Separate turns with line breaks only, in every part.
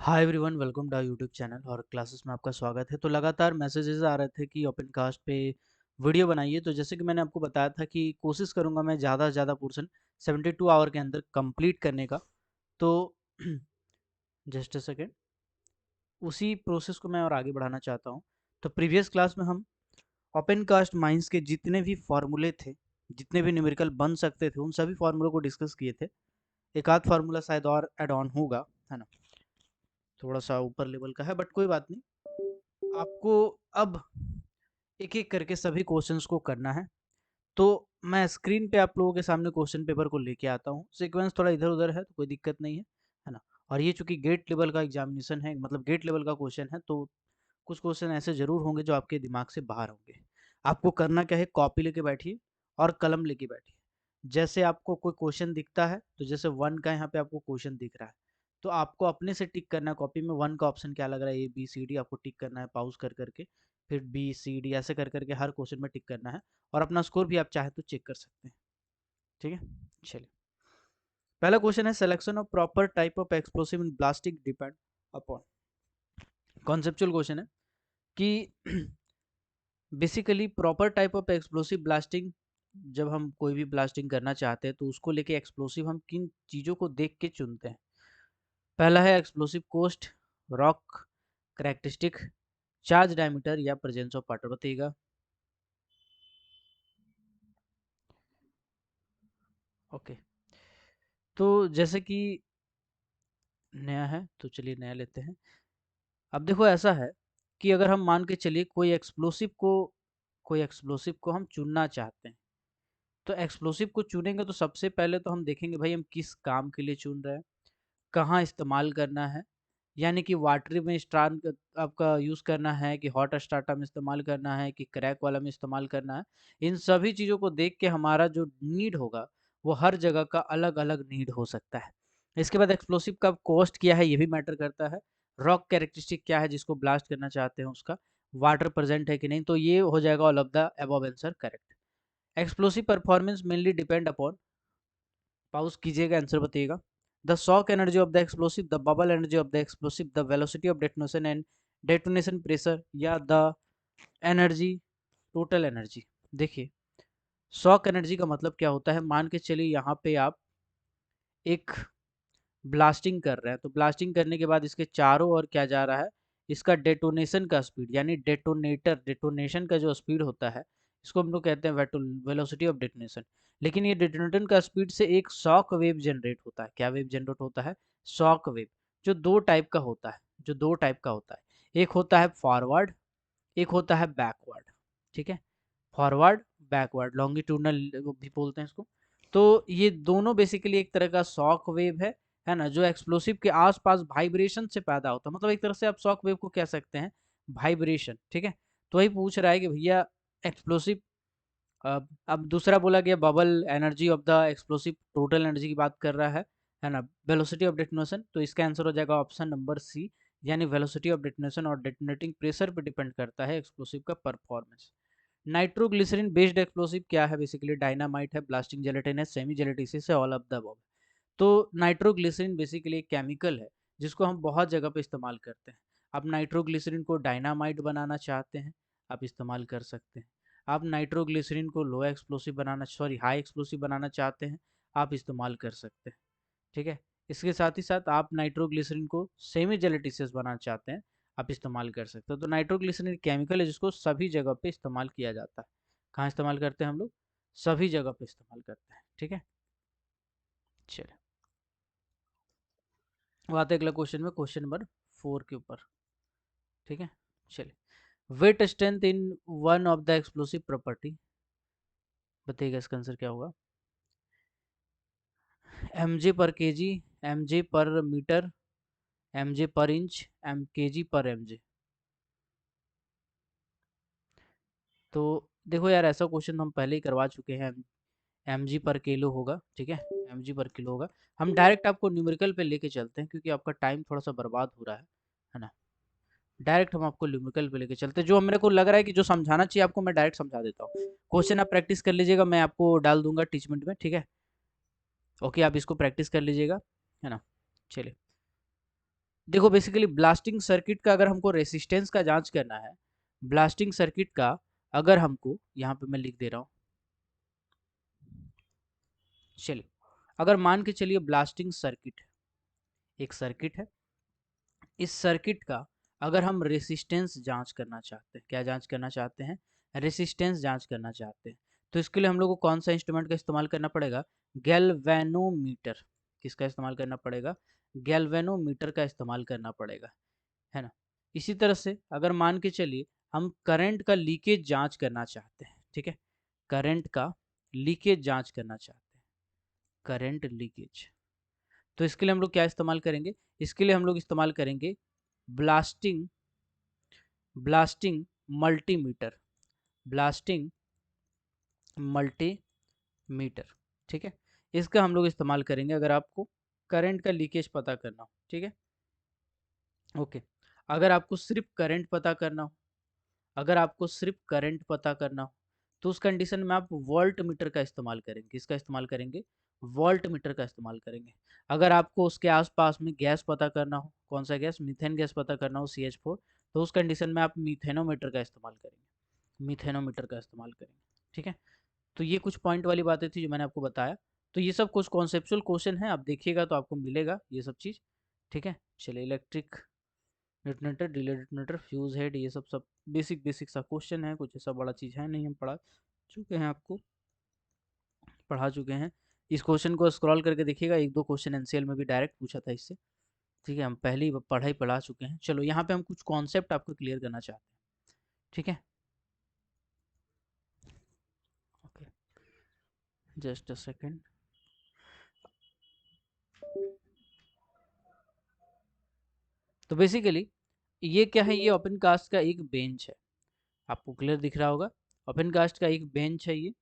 Hi everyone, welcome to our YouTube channel और classes में आपका स्वागत है। तो लगातार मैसेजेस आ रहे थे कि ओपन कास्ट पे वीडियो बनाइए। तो जैसे कि मैंने आपको बताया था कि कोशिश करूंगा मैं ज़्यादा से ज़्यादा पोर्शन 72 आवर के अंदर कंप्लीट करने का। तो जस्ट अ सेकेंड, उसी प्रोसेस को मैं और आगे बढ़ाना चाहता हूँ। तो प्रीवियस क्लास में हम ओपन कास्ट माइंस के जितने भी फॉर्मूले थे, जितने भी न्यूमेरिकल बन सकते थे, उन सभी फॉर्मूलों को डिस्कस किए थे। एक आध फार्मूला शायद और एड ऑन होगा, है ना। थोड़ा सा ऊपर लेवल का है बट कोई बात नहीं। आपको अब एक एक करके सभी क्वेश्चंस को करना है। तो मैं स्क्रीन पे आप लोगों के सामने क्वेश्चन पेपर को लेके आता हूँ। सीक्वेंस थोड़ा इधर उधर है तो कोई दिक्कत नहीं है ना। और ये चूंकि गेट लेवल का एग्जामिनेशन है, मतलब गेट लेवल का क्वेश्चन है, तो कुछ क्वेश्चन ऐसे जरूर होंगे जो आपके दिमाग से बाहर होंगे। आपको करना क्या है, कॉपी लेके बैठिए और कलम लेके बैठिए। जैसे आपको कोई क्वेश्चन दिखता है, तो जैसे वन का यहाँ पे आपको क्वेश्चन दिख रहा है, तो आपको अपने से टिक करना है कॉपी में। वन का ऑप्शन क्या लग रहा है, ए बी सी डी, आपको टिक करना है पॉज कर करके। फिर बी सी डी ऐसे कर करके हर क्वेश्चन में टिक करना है। और अपना स्कोर भी आप चाहे तो चेक कर सकते हैं। ठीक है, चलिए। पहला क्वेश्चन है, selection of proper type of explosive in blasting depend upon. Conceptual question है कि basically proper type of explosive blasting, जब हम कोई भी ब्लास्टिंग करना चाहते हैं तो उसको लेके एक्सप्लोसिव हम किन चीज़ों को देख के चुनते हैं। पहला है explosive cost, rock characteristic, charge diameter या प्रेजेंस ऑफ वाटर। बताइएगा। ओके, तो जैसे कि नया है तो चलिए नया लेते हैं। अब देखो ऐसा है कि अगर हम मान के चलिए कोई एक्सप्लोसिव को हम चुनना चाहते हैं, तो एक्सप्लोसिव को चुनेंगे तो सबसे पहले तो हम देखेंगे भाई हम किस काम के लिए चुन रहे हैं, कहाँ इस्तेमाल करना है। यानी कि वाटरी में स्ट्रान आपका यूज़ करना है, कि हॉट स्टार्टर में इस्तेमाल करना है, कि क्रैक वाला में इस्तेमाल करना है। इन सभी चीज़ों को देख के हमारा जो नीड होगा वो हर जगह का अलग अलग नीड हो सकता है। इसके बाद एक्सप्लोसिव का कॉस्ट क्या है ये भी मैटर करता है। रॉक कैरेक्टरिस्टिक क्या है जिसको ब्लास्ट करना चाहते हैं उसका, वाटर प्रेजेंट है कि नहीं। तो ये हो जाएगा all of the above answer correct. Explosive performance mainly depend upon, pause कीजिएगा, आंसर बताइएगा। The shock energy of the explosive, the bubble energy of the explosive, the velocity of detonation and detonation pressure, या the energy, total energy. देखिए, shock energy का मतलब क्या होता है। मान के चलिए यहाँ पे आप एक ब्लास्टिंग कर रहे हैं, तो ब्लास्टिंग करने के बाद इसके चारों ओर क्या जा रहा है, इसका डेटोनेशन का स्पीड, यानी डेटोनेशन का जो स्पीड होता है, इसको हम लोग कहते हैं वेलोसिटी ऑफ डेटोनेशन। लेकिन ये डेटोनेशन का स्पीड से एक शॉक वेव जनरेट होता है। क्या वेव जनरेट होता है? Shock wave. जो दो टाइप का होता है, एक होता है फॉरवर्ड, एक होता है बैकवर्ड। ठीक है, फॉरवर्ड बैकवर्ड, लॉन्गिट्यूडनल भी बोलते हैं इसको। तो ये दोनों बेसिकली एक तरह का शॉक वेव है ना, जो एक्सप्लोसिव के आसपास वाइब्रेशन से पैदा होता है। मतलब एक तरह से आप शॉक वेव को कह सकते हैं वाइब्रेशन। ठीक है, तो वही पूछ रहा है कि भैया एक्सप्लोसिव, अब दूसरा बोला गया bubble energy of the explosive, total energy की बात कर रहा है ना, वेलोसिटी ऑफ डेटोनेशन। तो इसका आंसर हो जाएगा ऑप्शन नंबर सी, यानी वेलोसिटी ऑफ डेटोनेशन और डेटोनेटिंग प्रेशर पे डिपेंड करता है एक्सप्लोसिव का परफॉर्मेंस। नाइट्रोग्लिसरीन बेस्ड एक्सप्लोसिव क्या है? बेसिकली डायनामाइट है, ब्लास्टिंग जेलेटिन है, सेमी जेलेटिसिस है, ऑल ऑफ द अबव। तो नाइट्रोग्लिसरीन बेसिकली एक केमिकल है जिसको हम बहुत जगह पे इस्तेमाल करते हैं। आप नाइट्रोग्लिसरीन को डायनामाइट बनाना चाहते हैं, आप इस्तेमाल कर सकते हैं। आप नाइट्रोग्लिसरीन को लो एक्सप्लोसिव बनाना, सॉरी हाई एक्सप्लोसिव बनाना चाहते हैं, आप इस्तेमाल कर सकते हैं। ठीक है, इसके साथ ही साथ आप नाइट्रोग्लिसरीन को सेमी जेलेटिसियस बनाना चाहते हैं, आप इस्तेमाल कर सकते हो। तो नाइट्रोग्लिसरीन केमिकल है जिसको सभी जगह पे इस्तेमाल किया जाता है। कहाँ इस्तेमाल करते हैं हम लोग? सभी जगह पे इस्तेमाल करते हैं। ठीक है, चलिए अब आते हैं अगला क्वेश्चन में, क्वेश्चन नंबर 4 के ऊपर। ठीक है, चलिए। Weight strength in one of the explosive property, बताइएगा इसका आंसर क्या होगा। एम जे पर के जी, एम जे पर मीटर, एम जे पर इंच, एम के जी पर एम जे। तो देखो यार, ऐसा क्वेश्चन हम पहले ही करवा चुके हैं। एम जी पर किलो होगा। ठीक है, एम जी पर किलो होगा। हम डायरेक्ट आपको न्यूमेरिकल पे लेके चलते हैं क्योंकि आपका टाइम थोड़ा सा बर्बाद हो रहा है ना। डायरेक्ट हम आपको न्यूमेरिकल पे लेके चलते हैं। जो मेरे को लग रहा है कि जो समझाना चाहिए आपको, मैं डायरेक्ट समझा देता हूँ। क्वेश्चन आप प्रैक्टिस कर लीजिएगा, मैं आपको डाल दूंगा टीचमेंट में। ठीक है, ओके, आप इसको प्रैक्टिस कर लीजिएगा, है ना। चलिए, देखो बेसिकली ब्लास्टिंग सर्किट का अगर हमको रेसिस्टेंस का जांच करना है, ब्लास्टिंग सर्किट का अगर हमको, यहाँ पे मैं लिख दे रहा हूँ, चलिए अगर मान के चलिए ब्लास्टिंग सर्किट एक सर्किट है, इस सर्किट का अगर हम रेसिस्टेंस जांच करना चाहते हैं, क्या जांच करना चाहते हैं, रेसिस्टेंस जांच करना चाहते हैं, तो इसके लिए हम लोग को कौन सा इंस्ट्रूमेंट का इस्तेमाल करना पड़ेगा, गैल्वेनोमीटर। किसका इस्तेमाल करना पड़ेगा, गैल्वेनोमीटर का इस्तेमाल करना पड़ेगा, है ना। इसी तरह से अगर मान के चलिए हम करंट का लीकेज जांच करना चाहते हैं, ठीक है, करंट का लीकेज जांच करना चाहते हैं, करंट लीकेज, तो इसके लिए हम लोग क्या इस्तेमाल करेंगे, इसके लिए हम लोग इस्तेमाल करेंगे blasting blasting multimeter, blasting multimeter, ठीक है। इसका हम लोग इस्तेमाल करेंगे अगर आपको करंट का लीकेज पता करना हो, ठीक है, ओके। अगर आपको सिर्फ करंट पता करना हो, अगर आपको सिर्फ करंट पता करना हो, तो उस कंडीशन में आप वोल्ट मीटर का इस्तेमाल करेंगे, किसका इस्तेमाल करेंगे, वोल्ट मीटर का इस्तेमाल करेंगे। अगर आपको उसके आसपास में गैस पता करना हो, कौन सा गैस, मीथेन गैस पता करना हो, CH4, तो उस कंडीशन में आप मीथेनोमीटर का इस्तेमाल करेंगे, मीथेनोमीटर का इस्तेमाल करेंगे, ठीक है। तो ये कुछ पॉइंट वाली बातें थी जो मैंने आपको बताया। तो ये सब कुछ कॉन्सेप्चुअल क्वेश्चन है, आप देखिएगा तो आपको मिलेगा ये सब चीज़, ठीक है। चलिए electric detonator, delay detonator, fuse head, ये सब सब बेसिक बेसिक सा क्वेश्चन है, कुछ ऐसा बड़ा चीज़ है नहीं, हम पढ़ा चुके हैं, आपको पढ़ा चुके हैं। इस क्वेश्चन को स्क्रॉल करके देखिएगा, एक दो क्वेश्चन एनसीएल में भी डायरेक्ट पूछा था इससे, ठीक है, हम पहले ही पढ़ा चुके हैं। चलो यहाँ पे हम कुछ कॉन्सेप्ट आपको क्लियर करना चाहते हैं, ठीक है, ओके, जस्ट अ सेकेंड। तो बेसिकली ये क्या है, ये ओपन कास्ट का एक बेंच है, आपको क्लियर दिख रहा होगा, ओपन कास्ट का एक बेंच है ये,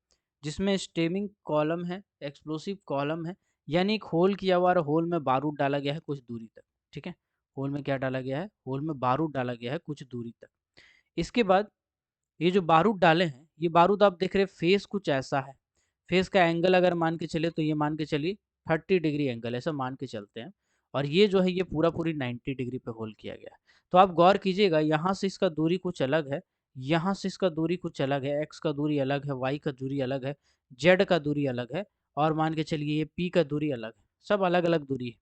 जिसमें स्टेमिंग कॉलम है, एक्सप्लोसिव कॉलम है, यानी एक होल किया हुआ और होल में बारूद डाला गया है कुछ दूरी तक, ठीक है, होल में क्या डाला गया है, होल में बारूद डाला गया है कुछ दूरी तक। इसके बाद ये जो बारूद डाले हैं, ये बारूद आप देख रहे हैं फेस कुछ ऐसा है, फेस का एंगल अगर मान के चले तो ये मान के चलिए 30 डिग्री एंगल, ऐसा मान के चलते हैं, और ये जो है ये पूरा पूरी 90 डिग्री पे होल किया गया है। तो आप गौर कीजिएगा, यहाँ से इसका दूरी कुछ अलग है, यहाँ से इसका दूरी कुछ अलग है, एक्स का दूरी अलग है, वाई का दूरी अलग है, जेड का दूरी अलग है, और मान के चलिए ये पी का दूरी अलग है, सब अलग अलग दूरी है।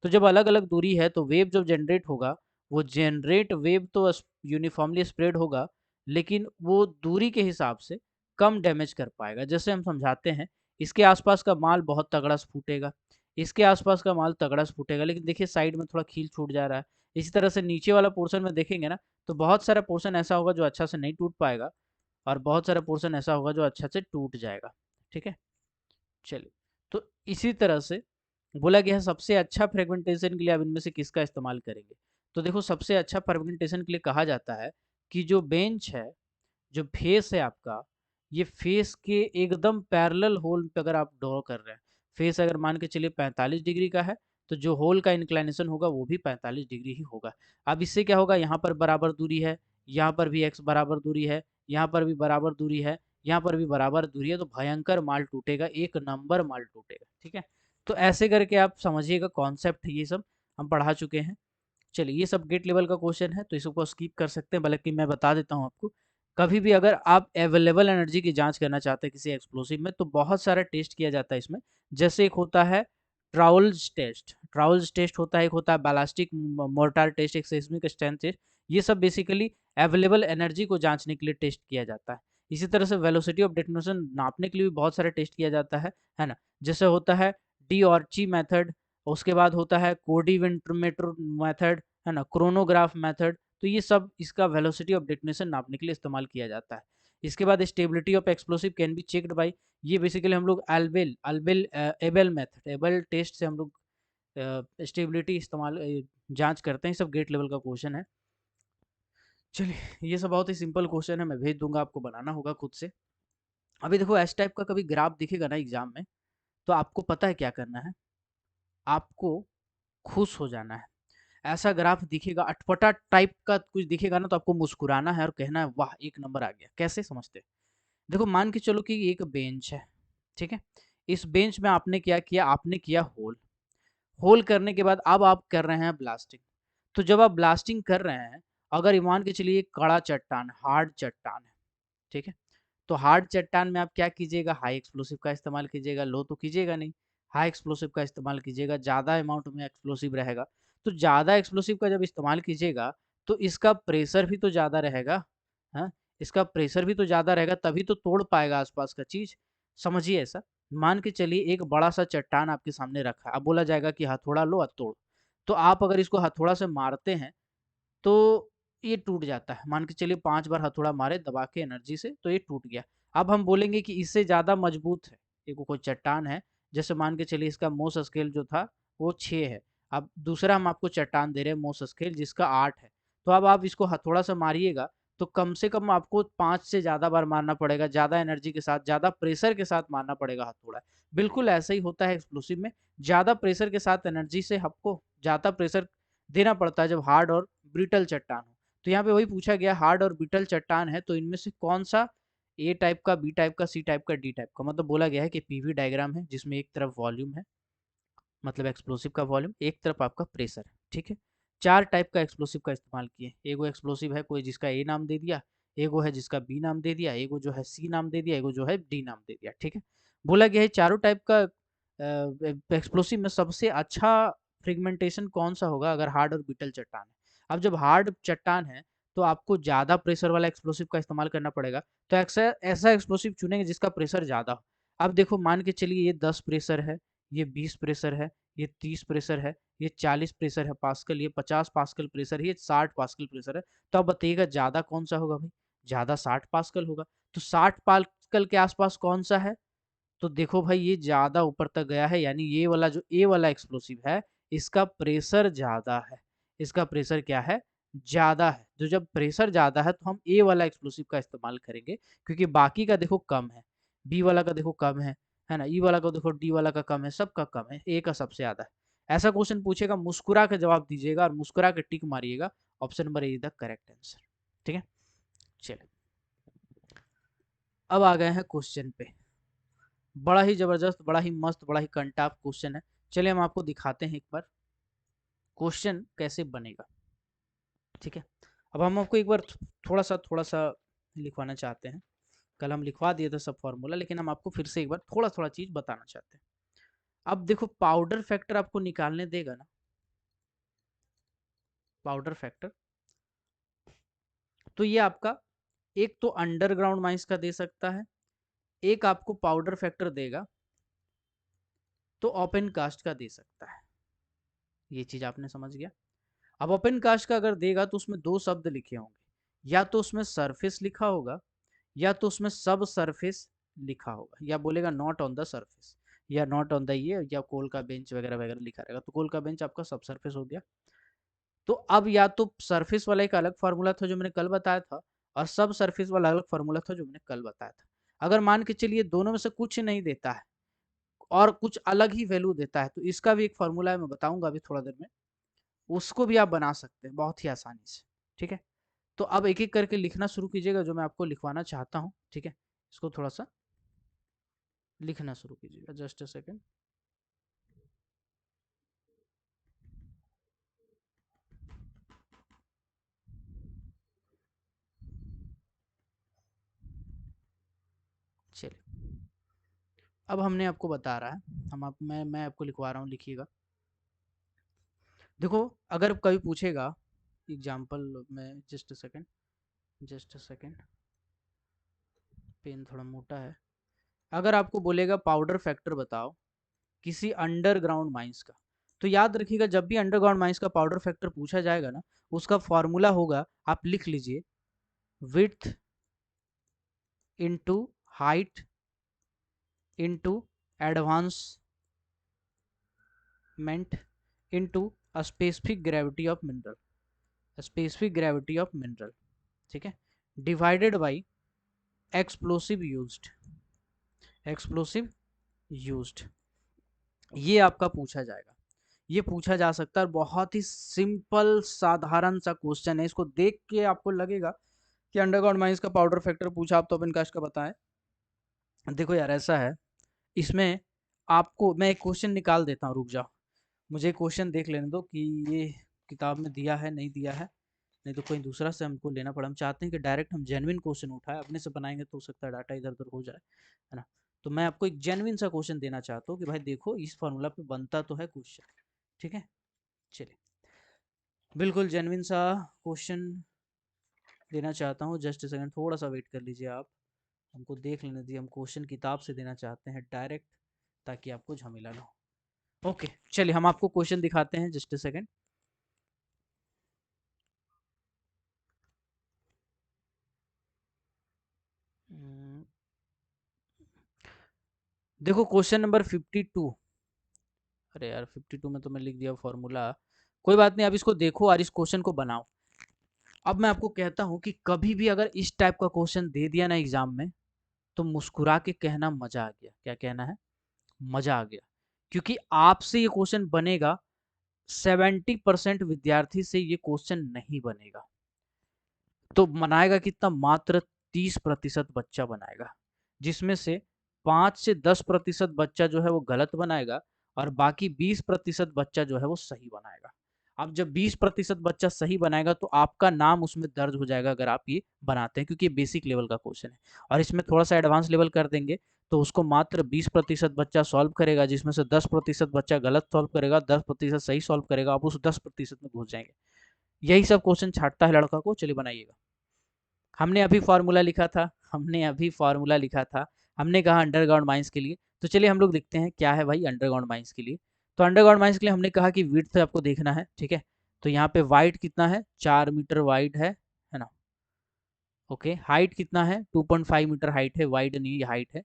तो जब अलग अलग दूरी है तो वेव जब जनरेट होगा, वो जनरेट वेव तो यूनिफॉर्मली स्प्रेड होगा, लेकिन वो दूरी के हिसाब से कम डैमेज कर पाएगा। जैसे हम समझाते हैं, इसके आसपास का माल बहुत तगड़ा से फूटेगा, इसके आसपास का माल तगड़ा से फूटेगा, लेकिन देखिए साइड में थोड़ा खील छूट जा रहा है। इसी तरह से नीचे वाला पोर्शन में देखेंगे ना, तो बहुत सारा पोर्शन ऐसा होगा जो अच्छा से नहीं टूट पाएगा, और बहुत सारा पोर्शन ऐसा होगा जो अच्छा से टूट जाएगा, ठीक है। चलिए, तो इसी तरह से बोला गया है सबसे अच्छा फ्रेगमेंटेशन के लिए आप इनमें से किसका इस्तेमाल करेंगे। तो देखो सबसे अच्छा फ्रेगमेंटेशन के लिए कहा जाता है कि जो बेंच है, जो फेस है आपका, ये फेस के एकदम पैरेलल होल पे अगर आप ड्रॉ कर रहे हैं, फेस अगर मान के चलिए 45 डिग्री का है, तो जो होल का इंक्लाइनेशन होगा वो भी 45 डिग्री ही होगा। अब इससे क्या होगा, यहाँ पर बराबर दूरी है, यहाँ पर भी एक्स बराबर दूरी है, यहाँ पर भी बराबर दूरी है, यहाँ पर भी बराबर दूरी है, तो भयंकर माल टूटेगा, एक नंबर माल टूटेगा, ठीक है। तो ऐसे करके आप समझिएगा कॉन्सेप्ट, ये सब हम पढ़ा चुके हैं। चलिए ये सब गेट लेवल का क्वेश्चन है, तो इसको स्किप कर सकते हैं, बल्कि मैं बता देता हूँ आपको। कभी भी अगर आप अवेलेबल एनर्जी की जांच करना चाहते हैं किसी एक्सप्लोसिव में, तो बहुत सारा टेस्ट किया जाता है इसमें। जैसे एक होता है ट्राउल्स टेस्ट, ट्राउल्स टेस्ट होता है, एक होता है बैलिस्टिक मोर्टार टेस्ट, एक सेस्मिक स्ट्रेंथ टेस्ट। ये सब बेसिकली अवेलेबल एनर्जी को जांचने के लिए टेस्ट किया जाता है। इसी तरह से वेलोसिटी ऑफ डेटोनेशन नापने के लिए भी बहुत सारे टेस्ट किया जाता है ना। जैसे होता है डी ऑर्ची मेथड, उसके बाद होता है कोडिवेंट्रोमीटर मेथड, है ना, क्रोनोग्राफ मेथड। तो ये सब इसका वेलोसिटी ऑफ डेटोनेशन नापने के लिए इस्तेमाल किया जाता है। इसके बाद stability of explosive can be checked by, ये बेसिकली हम लोग एल्बेल अल्बेल एबेल मेथड, एबेल टेस्ट से हम लोग स्टेबिलिटी इस्तेमाल जांच करते हैं। सब गेट लेवल का क्वेश्चन है। चलिए ये सब बहुत ही सिंपल क्वेश्चन है, मैं भेज दूंगा, आपको बनाना होगा खुद से। अभी देखो एस टाइप का कभी ग्राफ दिखेगा ना एग्जाम में, तो आपको पता है क्या करना है, आपको खुश हो जाना है। ऐसा ग्राफ दिखेगा, अटपटा टाइप का कुछ दिखेगा ना, तो आपको मुस्कुराना है और कहना है वाह एक नंबर आ गया। कैसे समझते हैं, देखो मान के चलो कि एक बेंच है, ठीक है, इस बेंच में आपने क्या किया, आपने किया होल, होल करने के बाद अब आप कर रहे हैं ब्लास्टिंग। तो जब आप ब्लास्टिंग कर रहे हैं, अगर मान के चलिए कड़ा चट्टान, हार्ड चट्टान है, ठीक है, तो हार्ड चट्टान में आप क्या कीजिएगा, हाई एक्सप्लोसिव का इस्तेमाल कीजिएगा, लो तो कीजिएगा नहीं, हाई एक्सप्लोसिव का इस्तेमाल कीजिएगा, ज़्यादा अमाउंट में एक्सप्लोसिव रहेगा। तो ज़्यादा एक्सप्लोसिव का जब इस्तेमाल कीजिएगा तो इसका प्रेशर भी तो ज़्यादा रहेगा, हाँ, इसका प्रेशर भी तो ज़्यादा रहेगा, तभी तो तोड़ पाएगा आसपास का चीज़। समझिए ऐसा, मान के चलिए एक बड़ा सा चट्टान आपके सामने रखा है, अब बोला जाएगा कि हथौड़ा लो और तोड़, तो आप अगर इसको हथौड़ा से मारते हैं तो ये टूट जाता है। मान के चलिए 5 बार हथौड़ा मारे दबा के एनर्जी से, तो ये टूट गया। अब हम बोलेंगे कि इससे ज़्यादा मजबूत है, एक कोई चट्टान है, जैसे मान के चलिए इसका मोस स्केल जो था वो 6 है। अब दूसरा हम आपको चट्टान दे रहे हैं मोस स्केल जिसका 8 है। तो अब आप इसको हथौड़ा से मारिएगा तो कम से कम आपको 5 से ज़्यादा बार मारना पड़ेगा, ज़्यादा एनर्जी के साथ, ज़्यादा प्रेशर के साथ मारना पड़ेगा हथौड़ा। बिल्कुल ऐसा ही होता है एक्सप्लोसिव में, ज़्यादा प्रेशर के साथ एनर्जी से आपको ज़्यादा प्रेशर देना पड़ता है जब हार्ड और ब्रिटल चट्टान हो। तो यहाँ पे वही पूछा गया, हार्ड और ब्रिटल चट्टान है तो इनमें से कौन सा ए टाइप का, बी टाइप का, सी टाइप का, डी टाइप का, मतलब बोला गया है कि पीवी डायग्राम है जिसमें एक तरफ वॉल्यूम है, मतलब एक्सप्लोसिव का वॉल्यूम, एक तरफ आपका प्रेशर है, ठीक है। 4 टाइप का एक्सप्लोसिव का इस्तेमाल किए, एगो एक्सप्लोसिव है कोई जिसका ए नाम दे दिया, एगो है जिसका बी नाम दे दिया, एगो जो है सी नाम दे दिया, एगो जो है डी नाम दे दिया, ठीक है। बोला गया है चारों टाइप का एक्सप्लोसिव में सबसे अच्छा फ्रेगमेंटेशन कौन सा होगा अगर हार्ड और ब्रिटल चट्टान है। अब जब हार्ड चट्टान है तो आपको ज़्यादा प्रेशर वाला एक्सप्लोसिव का इस्तेमाल करना पड़ेगा, तो ऐसा ऐसा एक्सप्लोसिव चुनेंगे जिसका प्रेशर ज़्यादा हो। अब देखो मान के चलिए ये 10 प्रेशर है, ये 20 प्रेशर है, ये 30 प्रेशर है, ये 40 प्रेशर है पास्कल, ये 50 पास्कल प्रेशर है, ये 60 पास्कल प्रेशर है। तो अब बताइएगा ज़्यादा कौन सा होगा भाई? ज़्यादा 60 पास्कल होगा। तो 60 पास्कल के आसपास कौन सा है? तो देखो भाई ये ज़्यादा ऊपर तक गया है, यानी ये वाला जो ए वाला एक्सप्लोसिव है इसका प्रेशर ज़्यादा है। इसका प्रेशर क्या है? ज़्यादा है। तो जब प्रेशर ज़्यादा है तो हम ए वाला एक्सप्लोसिव का इस्तेमाल करेंगे, क्योंकि बाकी का देखो कम है, बी वाला का देखो कम है ना, ई वाला का देखो, डी वाला का कम है, सबका कम है, ए का सबसे ज़्यादा है। ऐसा क्वेश्चन पूछेगा, मुस्कुरा के जवाब दीजिएगा और मुस्कुरा के टिक मारिएगा, option number a is the correct answer, ठीक है। चलिए अब आ गए हैं क्वेश्चन पे। बड़ा ही जबरदस्त, बड़ा ही मस्त, बड़ा ही कंटाप क्वेश्चन है। चलिए हम आपको दिखाते हैं एक बार क्वेश्चन कैसे बनेगा, ठीक है। अब हम आपको एक बार थोड़ा सा लिखवाना चाहते हैं। कल हम लिखवा दिए थे सब फॉर्मूला, लेकिन हम आपको फिर से एक बार थोड़ा थोड़ा चीज बताना चाहते हैं। अब देखो पाउडर फैक्टर आपको निकालने देगा ना, पाउडर फैक्टर, तो ये आपका एक तो अंडरग्राउंड माइंस का दे सकता है, एक आपको पाउडर फैक्टर देगा तो ओपन कास्ट का दे सकता है। ये चीज आपने समझ गया। अब ओपन कास्ट का अगर देगा तो उसमें दो शब्द लिखे होंगे, या तो उसमें सरफेस लिखा होगा या तो उसमें सब सरफेस लिखा होगा, या बोलेगा नॉट ऑन द सरफेस, या नॉट ऑन द ये, या कोल का बेंच वगैरह वगैरह लिखा रहेगा। तो कोल का बेंच आपका सब सरफेस हो गया। तो अब या तो सरफेस वाला एक अलग फार्मूला था जो मैंने कल बताया था, और सब सरफेस वाला अलग फार्मूला था जो मैंने कल बताया था। अगर मान के चलिए दोनों में से कुछ नहीं देता है और कुछ अलग ही वैल्यू देता है, तो इसका भी एक फार्मूला है, मैं बताऊंगा अभी थोड़ा देर में, उसको भी आप बना सकते हैं बहुत ही आसानी से, ठीक है। तो अब एक एक करके लिखना शुरू कीजिएगा जो मैं आपको लिखवाना चाहता हूँ, ठीक है। इसको थोड़ा सा लिखना शुरू कीजिएगा, जस्ट अ सेकेंड। चलिए अब हमने आपको बता रहा है, मैं आपको लिखवा रहा हूँ, लिखिएगा। देखो अगर कभी पूछेगा एग्जाम्पल में, just a second, just a second, pen थोड़ा मोटा है। अगर आपको बोलेगा पाउडर फैक्टर बताओ किसी अंडरग्राउंड माइंस का, तो याद रखिएगा जब भी अंडरग्राउंड माइंस का पाउडर फैक्टर पूछा जाएगा ना, उसका फॉर्मूला होगा, आप लिख लीजिए, width into height into advancement into specific gravity of mineral, specific gravity of mineral, ठीक है, divided by explosive used, explosive used. ये आपका पूछा जाएगा, ये पूछा जा सकता है। बहुत ही सिंपल साधारण सा क्वेश्चन है, इसको देख के आपको लगेगा कि अंडरग्राउंड माइंस का पाउडर फैक्टर पूछा, आप तो ओपन कास्ट का बताएं। देखो यार ऐसा है, इसमें आपको मैं एक क्वेश्चन निकाल देता हूँ, रुक जाओ, मुझे क्वेश्चन देख लेने दो कि ये किताब में दिया है नहीं दिया है, नहीं तो कोई दूसरा से हमको लेना पड़ा। हम चाहते हैं कि डायरेक्ट हम जेन्युइन क्वेश्चन उठाएं, अपने से बनाएंगे तो हो सकता है डाटा इधर उधर हो जाए, है ना। तो मैं आपको एक जेन्युइन सा क्वेश्चन देना चाहता हूँ कि भाई देखो इस फॉर्मूला पे बनता तो है क्वेश्चन, ठीक है। चलिए बिल्कुल जेन्युइन सा क्वेश्चन देना चाहता हूँ। जस्ट सेकंड, थोड़ा सा वेट कर लीजिए आप, हमको देख लेने दीजिए। हम क्वेश्चन किताब से देना चाहते हैं डायरेक्ट, ताकि आपको झमेला ना हो। ओके चलिए हम आपको क्वेश्चन दिखाते हैं, जस्ट सेकंड। देखो क्वेश्चन नंबर 52। अरे यार 52 में तो मैं लिख दिया फॉर्मूला, कोई बात नहीं, आप इसको देखो और इस क्वेश्चन को बनाओ। अब मैं आपको कहता हूं कि कभी भी अगर इस टाइप का क्वेश्चन दे दिया ना एग्जाम में, तो मुस्कुरा के कहना मजा आ गया। क्या कहना है? मजा आ गया। क्योंकि आपसे ये क्वेश्चन बनेगा, 70% विद्यार्थी से ये क्वेश्चन नहीं बनेगा। तो बनाएगा कितना? मात्र 30% बच्चा बनाएगा, जिसमें से 5 से 10% बच्चा जो है वो गलत बनाएगा, और बाकी 20% बच्चा जो है वो सही बनाएगा। अब जब 20% बच्चा सही बनाएगा तो आपका नाम उसमें दर्ज हो जाएगा, अगर आप ये बनाते हैं, क्योंकि ये बेसिक लेवल का क्वेश्चन है। और इसमें थोड़ा सा एडवांस लेवल कर देंगे तो उसको मात्र 20% बच्चा सॉल्व करेगा, जिसमें से 10% बच्चा गलत सॉल्व करेगा, 10% सही सॉल्व करेगा। आप उस 10% में घुस जाएंगे। यही सब क्वेश्चन छाटता है लड़का को। चलिए बनाइएगा। हमने अभी फार्मूला लिखा था, हमने कहा अंडरग्राउंड माइंस के लिए। तो चलिए हम लोग देखते हैं क्या है भाई अंडरग्राउंड माइंस के लिए। तो अंडरग्राउंड माइंस के लिए हमने कहा कि विड्थ आपको देखना है, ठीक है। तो यहाँ पे वाइड कितना है? 4 मीटर वाइड है ना। ओके हाइट कितना है? 2.5 मीटर हाइट है, वाइड नहीं हाइट है।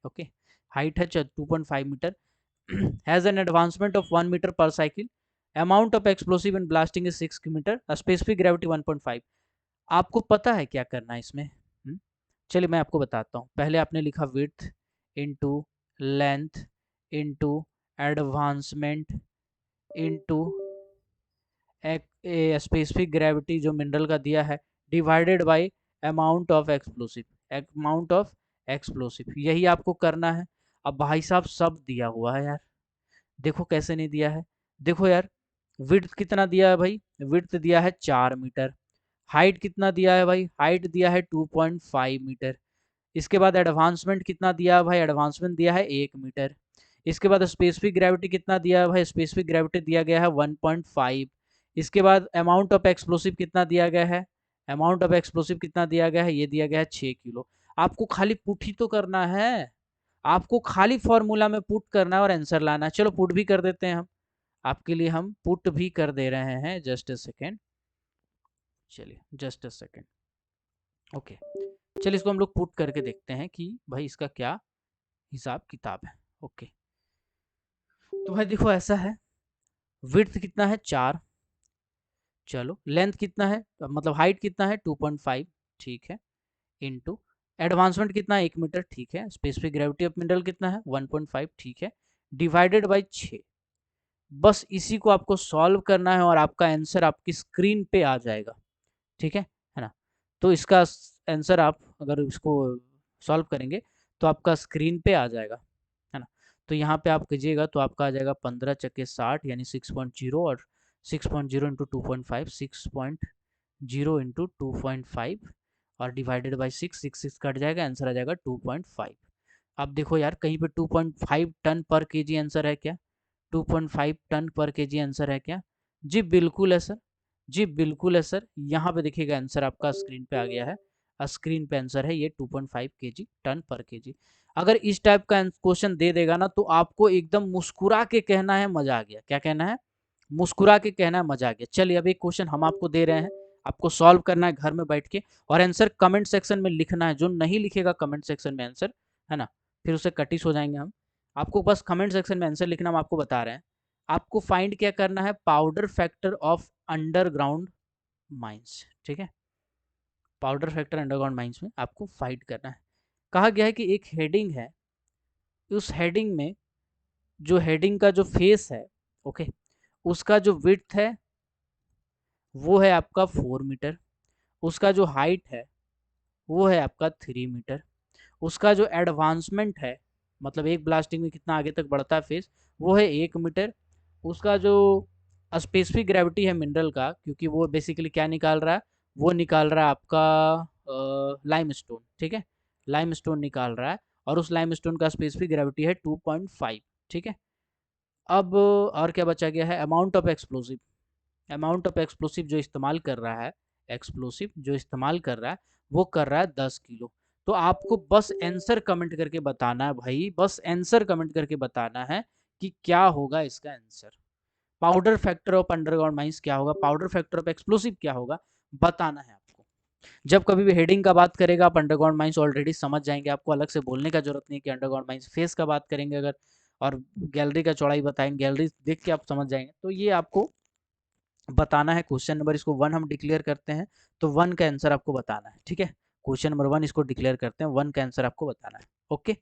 ओके हाइट है 2.5 metre. Has an advancement of 1 metre per cycle. Amount of explosive and blasting is 6 metre. Specific gravity 1.5। आपको पता है क्या करना है इसमें? चलिए मैं आपको बताता हूँ। पहले आपने लिखा width into length into advancement into specific gravity जो मिनरल का दिया है, divided by amount of explosive, यही आपको करना है। अब भाई साहब सब दिया हुआ है यार, देखो कैसे नहीं दिया है। देखो यार विड्थ कितना दिया है भाई? विड्थ दिया है 4 मीटर। हाइट कितना दिया है भाई? हाइट दिया है 2.5 मीटर। इसके बाद एडवांसमेंट कितना दिया है भाई? एडवांसमेंट दिया है 1 मीटर। इसके बाद स्पेसिफिक ग्रेविटी कितना दिया है भाई? स्पेसिफिक ग्रेविटी दिया गया है 1.5। इसके बाद अमाउंट ऑफ एक्सप्लोसिव कितना दिया गया है? अमाउंट ऑफ एक्सप्लोसिव कितना दिया गया है? ये दिया गया है 6 किलो। आपको खाली पुट ही तो करना है, आपको खाली फॉर्मूला में पुट करना है और आंसर लाना है। चलो पुट भी कर देते हैं हम, आपके लिए हम पुट भी कर दे रहे हैं। जस्ट अ सेकेंड, चलिए जस्ट अ सेकेंड। ओके चलिए इसको हम लोग पुट करके देखते हैं कि भाई इसका क्या हिसाब किताब है। ओके तो भाई देखो ऐसा है, विड्थ कितना है? 4। चलो लेंथ कितना है, मतलब हाइट कितना है? 2.5, ठीक है। इनटू एडवांसमेंट कितना है? 1 मीटर, ठीक है। स्पेसिफिक ग्रेविटी ऑफ मिनरल कितना है? 1.5, ठीक है। Divided by 6। बस इसी को आपको सॉल्व करना है और आपका आंसर आपकी स्क्रीन पे आ जाएगा, ठीक है ना। तो इसका आंसर आप अगर इसको सॉल्व करेंगे तो आपका स्क्रीन पे आ जाएगा, है ना। तो यहाँ पे आप कीजिएगा तो आपका आ जाएगा 15×60 यानी 6.0, और 6.0 इंटू 2.5, 6.0 इंटू 2.5 और डिवाइडेड बाई 6, 6 कट जाएगा, आंसर आ जाएगा 2.5। अब देखो यार कहीं पे 2.5 टन पर केजी आंसर है क्या? 2.5 टन पर केजी आंसर है क्या? जी बिल्कुल है सर, जी बिल्कुल है सर। यहाँ पे देखिएगा आंसर आपका स्क्रीन पे आ गया है। स्क्रीन पे आंसर है ये 2.5 केजी टन पर केजी। अगर इस टाइप का क्वेश्चन दे देगा ना तो आपको एकदम मुस्कुरा के कहना है मजा आ गया। क्या कहना है? मुस्कुरा के कहना है मजा आ गया। चलिए अब एक क्वेश्चन हम आपको दे रहे हैं, आपको सॉल्व करना है घर में बैठ के, और आंसर कमेंट सेक्शन में लिखना है। जो नहीं लिखेगा कमेंट सेक्शन में आंसर, है ना, फिर उससे कटिश हो जाएंगे हम। आपको बस कमेंट सेक्शन में आंसर लिखना, हम आपको बता रहे हैं। आपको फाइंड क्या करना है? Powder factor of underground mines, ठीक है। पाउडर फैक्टर अंडरग्राउंड माइंस में आपको फाइंड करना है। कहा गया है कि एक हेडिंग है, उस हेडिंग में जो हेडिंग का जो फेस है, ओके, उसका जो विड्थ है वो है आपका 4 मीटर। उसका जो हाइट है वो है आपका 3 मीटर। उसका जो एडवांसमेंट है, मतलब एक ब्लास्टिंग में कितना आगे तक बढ़ता है फेस, वो है 1 मीटर। उसका जो स्पेसिफिक ग्रेविटी है मिनरल का, क्योंकि वो बेसिकली क्या निकाल रहा है, वो निकाल रहा है आपका लाइमस्टोन, ठीक है, लाइमस्टोन निकाल रहा है, और उस लाइमस्टोन का स्पेसिफिक ग्रेविटी है 2.5, ठीक है। अब और क्या बचा गया है, amount of explosive, amount of explosive जो इस्तेमाल कर रहा है, एक्सप्लोसिव जो इस्तेमाल कर रहा है वो कर रहा है 10 किलो। तो आपको बस आंसर कमेंट करके बताना है भाई, बस आंसर कमेंट करके बताना है कि क्या होगा इसका answer. Powder factor of underground mines क्या होगा, पाउडर फैक्टर ऑफ एक्सप्लोसिव क्या होगा, बताना है आपको। जब कभी भी हेडिंग का बात करेगा आप अंडरग्राउंड माइंस ऑलरेडी समझ जाएंगे, आपको अलग से बोलने का जरूरत नहीं है कि अंडरग्राउंड माइंस फेस का बात करेंगे अगर, और गैलरी का चौड़ाई बताएंगे, गैलरी देख के आप समझ जाएंगे। तो ये आपको बताना है। क्वेश्चन नंबर इसको 1 हम डिक्लेयर करते हैं, तो 1 का आंसर आपको बताना है, ठीक है। क्वेश्चन नंबर 1 इसको डिक्लेयर करते हैं, 1 का आंसर आपको बताना है। ओके,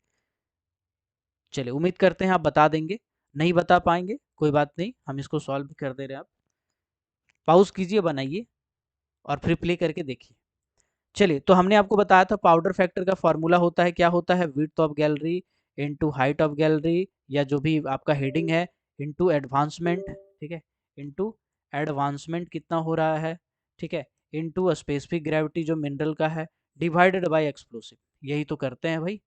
चलिए उम्मीद करते हैं आप बता देंगे। नहीं बता पाएंगे कोई बात नहीं, हम इसको सॉल्व भी कर दे रहे हैं। आप पॉज कीजिए, बनाइए और फिर प्ले करके देखिए। चलिए, तो हमने आपको बताया था पाउडर फैक्टर का फॉर्मूला होता है, क्या होता है, width of gallery into height of gallery, या जो भी आपका हेडिंग है, इनटू एडवांसमेंट, ठीक है, इनटू एडवांसमेंट कितना हो रहा है, ठीक है, इनटू स्पेसिफिक ग्रेविटी जो मिनरल का है, डिवाइडेड बाय एक्सप्लोसिव। यही तो करते हैं भाई,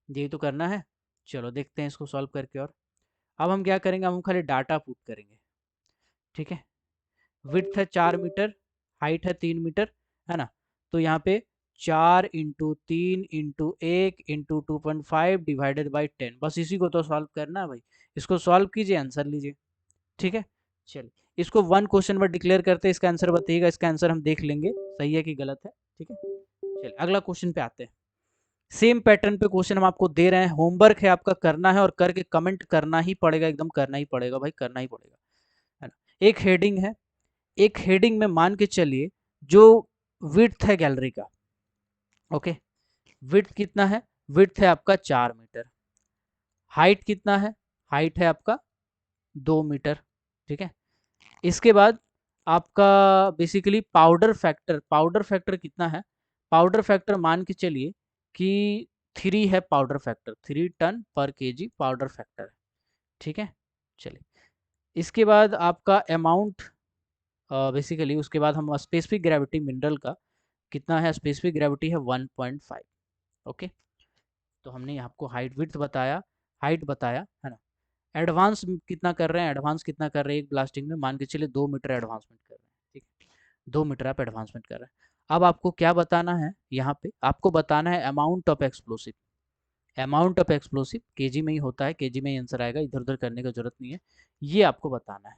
यही तो करना है। चलो देखते हैं इसको सॉल्व करके। और अब हम क्या करेंगे, हम खाली डाटा पुट करेंगे, ठीक है। विड्थ है 4 मीटर, हाइट है 3 मीटर, है ना। तो यहाँ पे 4 × 3 × 1 × 2.5 डिवाइडेड बाई 10, बस इसी को तो सॉल्व करना है भाई। इसको सॉल्व कीजिए, आंसर लीजिए, ठीक है। चलिए इसको 1 क्वेश्चन में डिक्लेयर करते हैं, इसका आंसर बताइएगा, इसका आंसर हम देख लेंगे सही है कि गलत है, ठीक है। चलिए अगला क्वेश्चन पे आते हैं। सेम पैटर्न पे क्वेश्चन हम आपको दे रहे हैं, होमवर्क है आपका, करना है और करके कमेंट करना ही पड़ेगा, एकदम करना ही पड़ेगा भाई, करना ही पड़ेगा, है ना। एक हेडिंग है, एक हेडिंग में मान के चलिए जो विड्थ है गैलरी का, ओके, विड्थ कितना है, विड्थ है आपका 4 मीटर, हाइट कितना है, हाइट है आपका 2 मीटर, ठीक है। इसके बाद आपका basically powder factor, powder factor कितना है, पाउडर फैक्टर मान के चलिए कि 3 है, पाउडर फैक्टर 3 टन/kg पाउडर फैक्टर, ठीक है। चलिए इसके बाद आपका अमाउंट, बेसिकली उसके बाद हम स्पेसिफिक ग्रेविटी मिनरल का कितना है, स्पेसिफिक ग्रेविटी है 1.5, ओके। तो हमने आपको हाइट विड्थ बताया, हाइट बताया, है ना। एडवांस कितना कर रहे हैं, एडवांस कितना कर रहे हैं एक ब्लास्टिंग में, मान के चलिए 2 मीटर एडवांसमेंट कर रहे हैं, ठीक है, 2 मीटर आप एडवांसमेंट कर रहे हैं। अब आपको क्या बताना है, यहाँ पे आपको बताना है amount of explosive, amount of explosive KG में ही होता है, केजी में ही आंसर आएगा, इधर उधर करने का जरूरत नहीं है, ये आपको बताना है।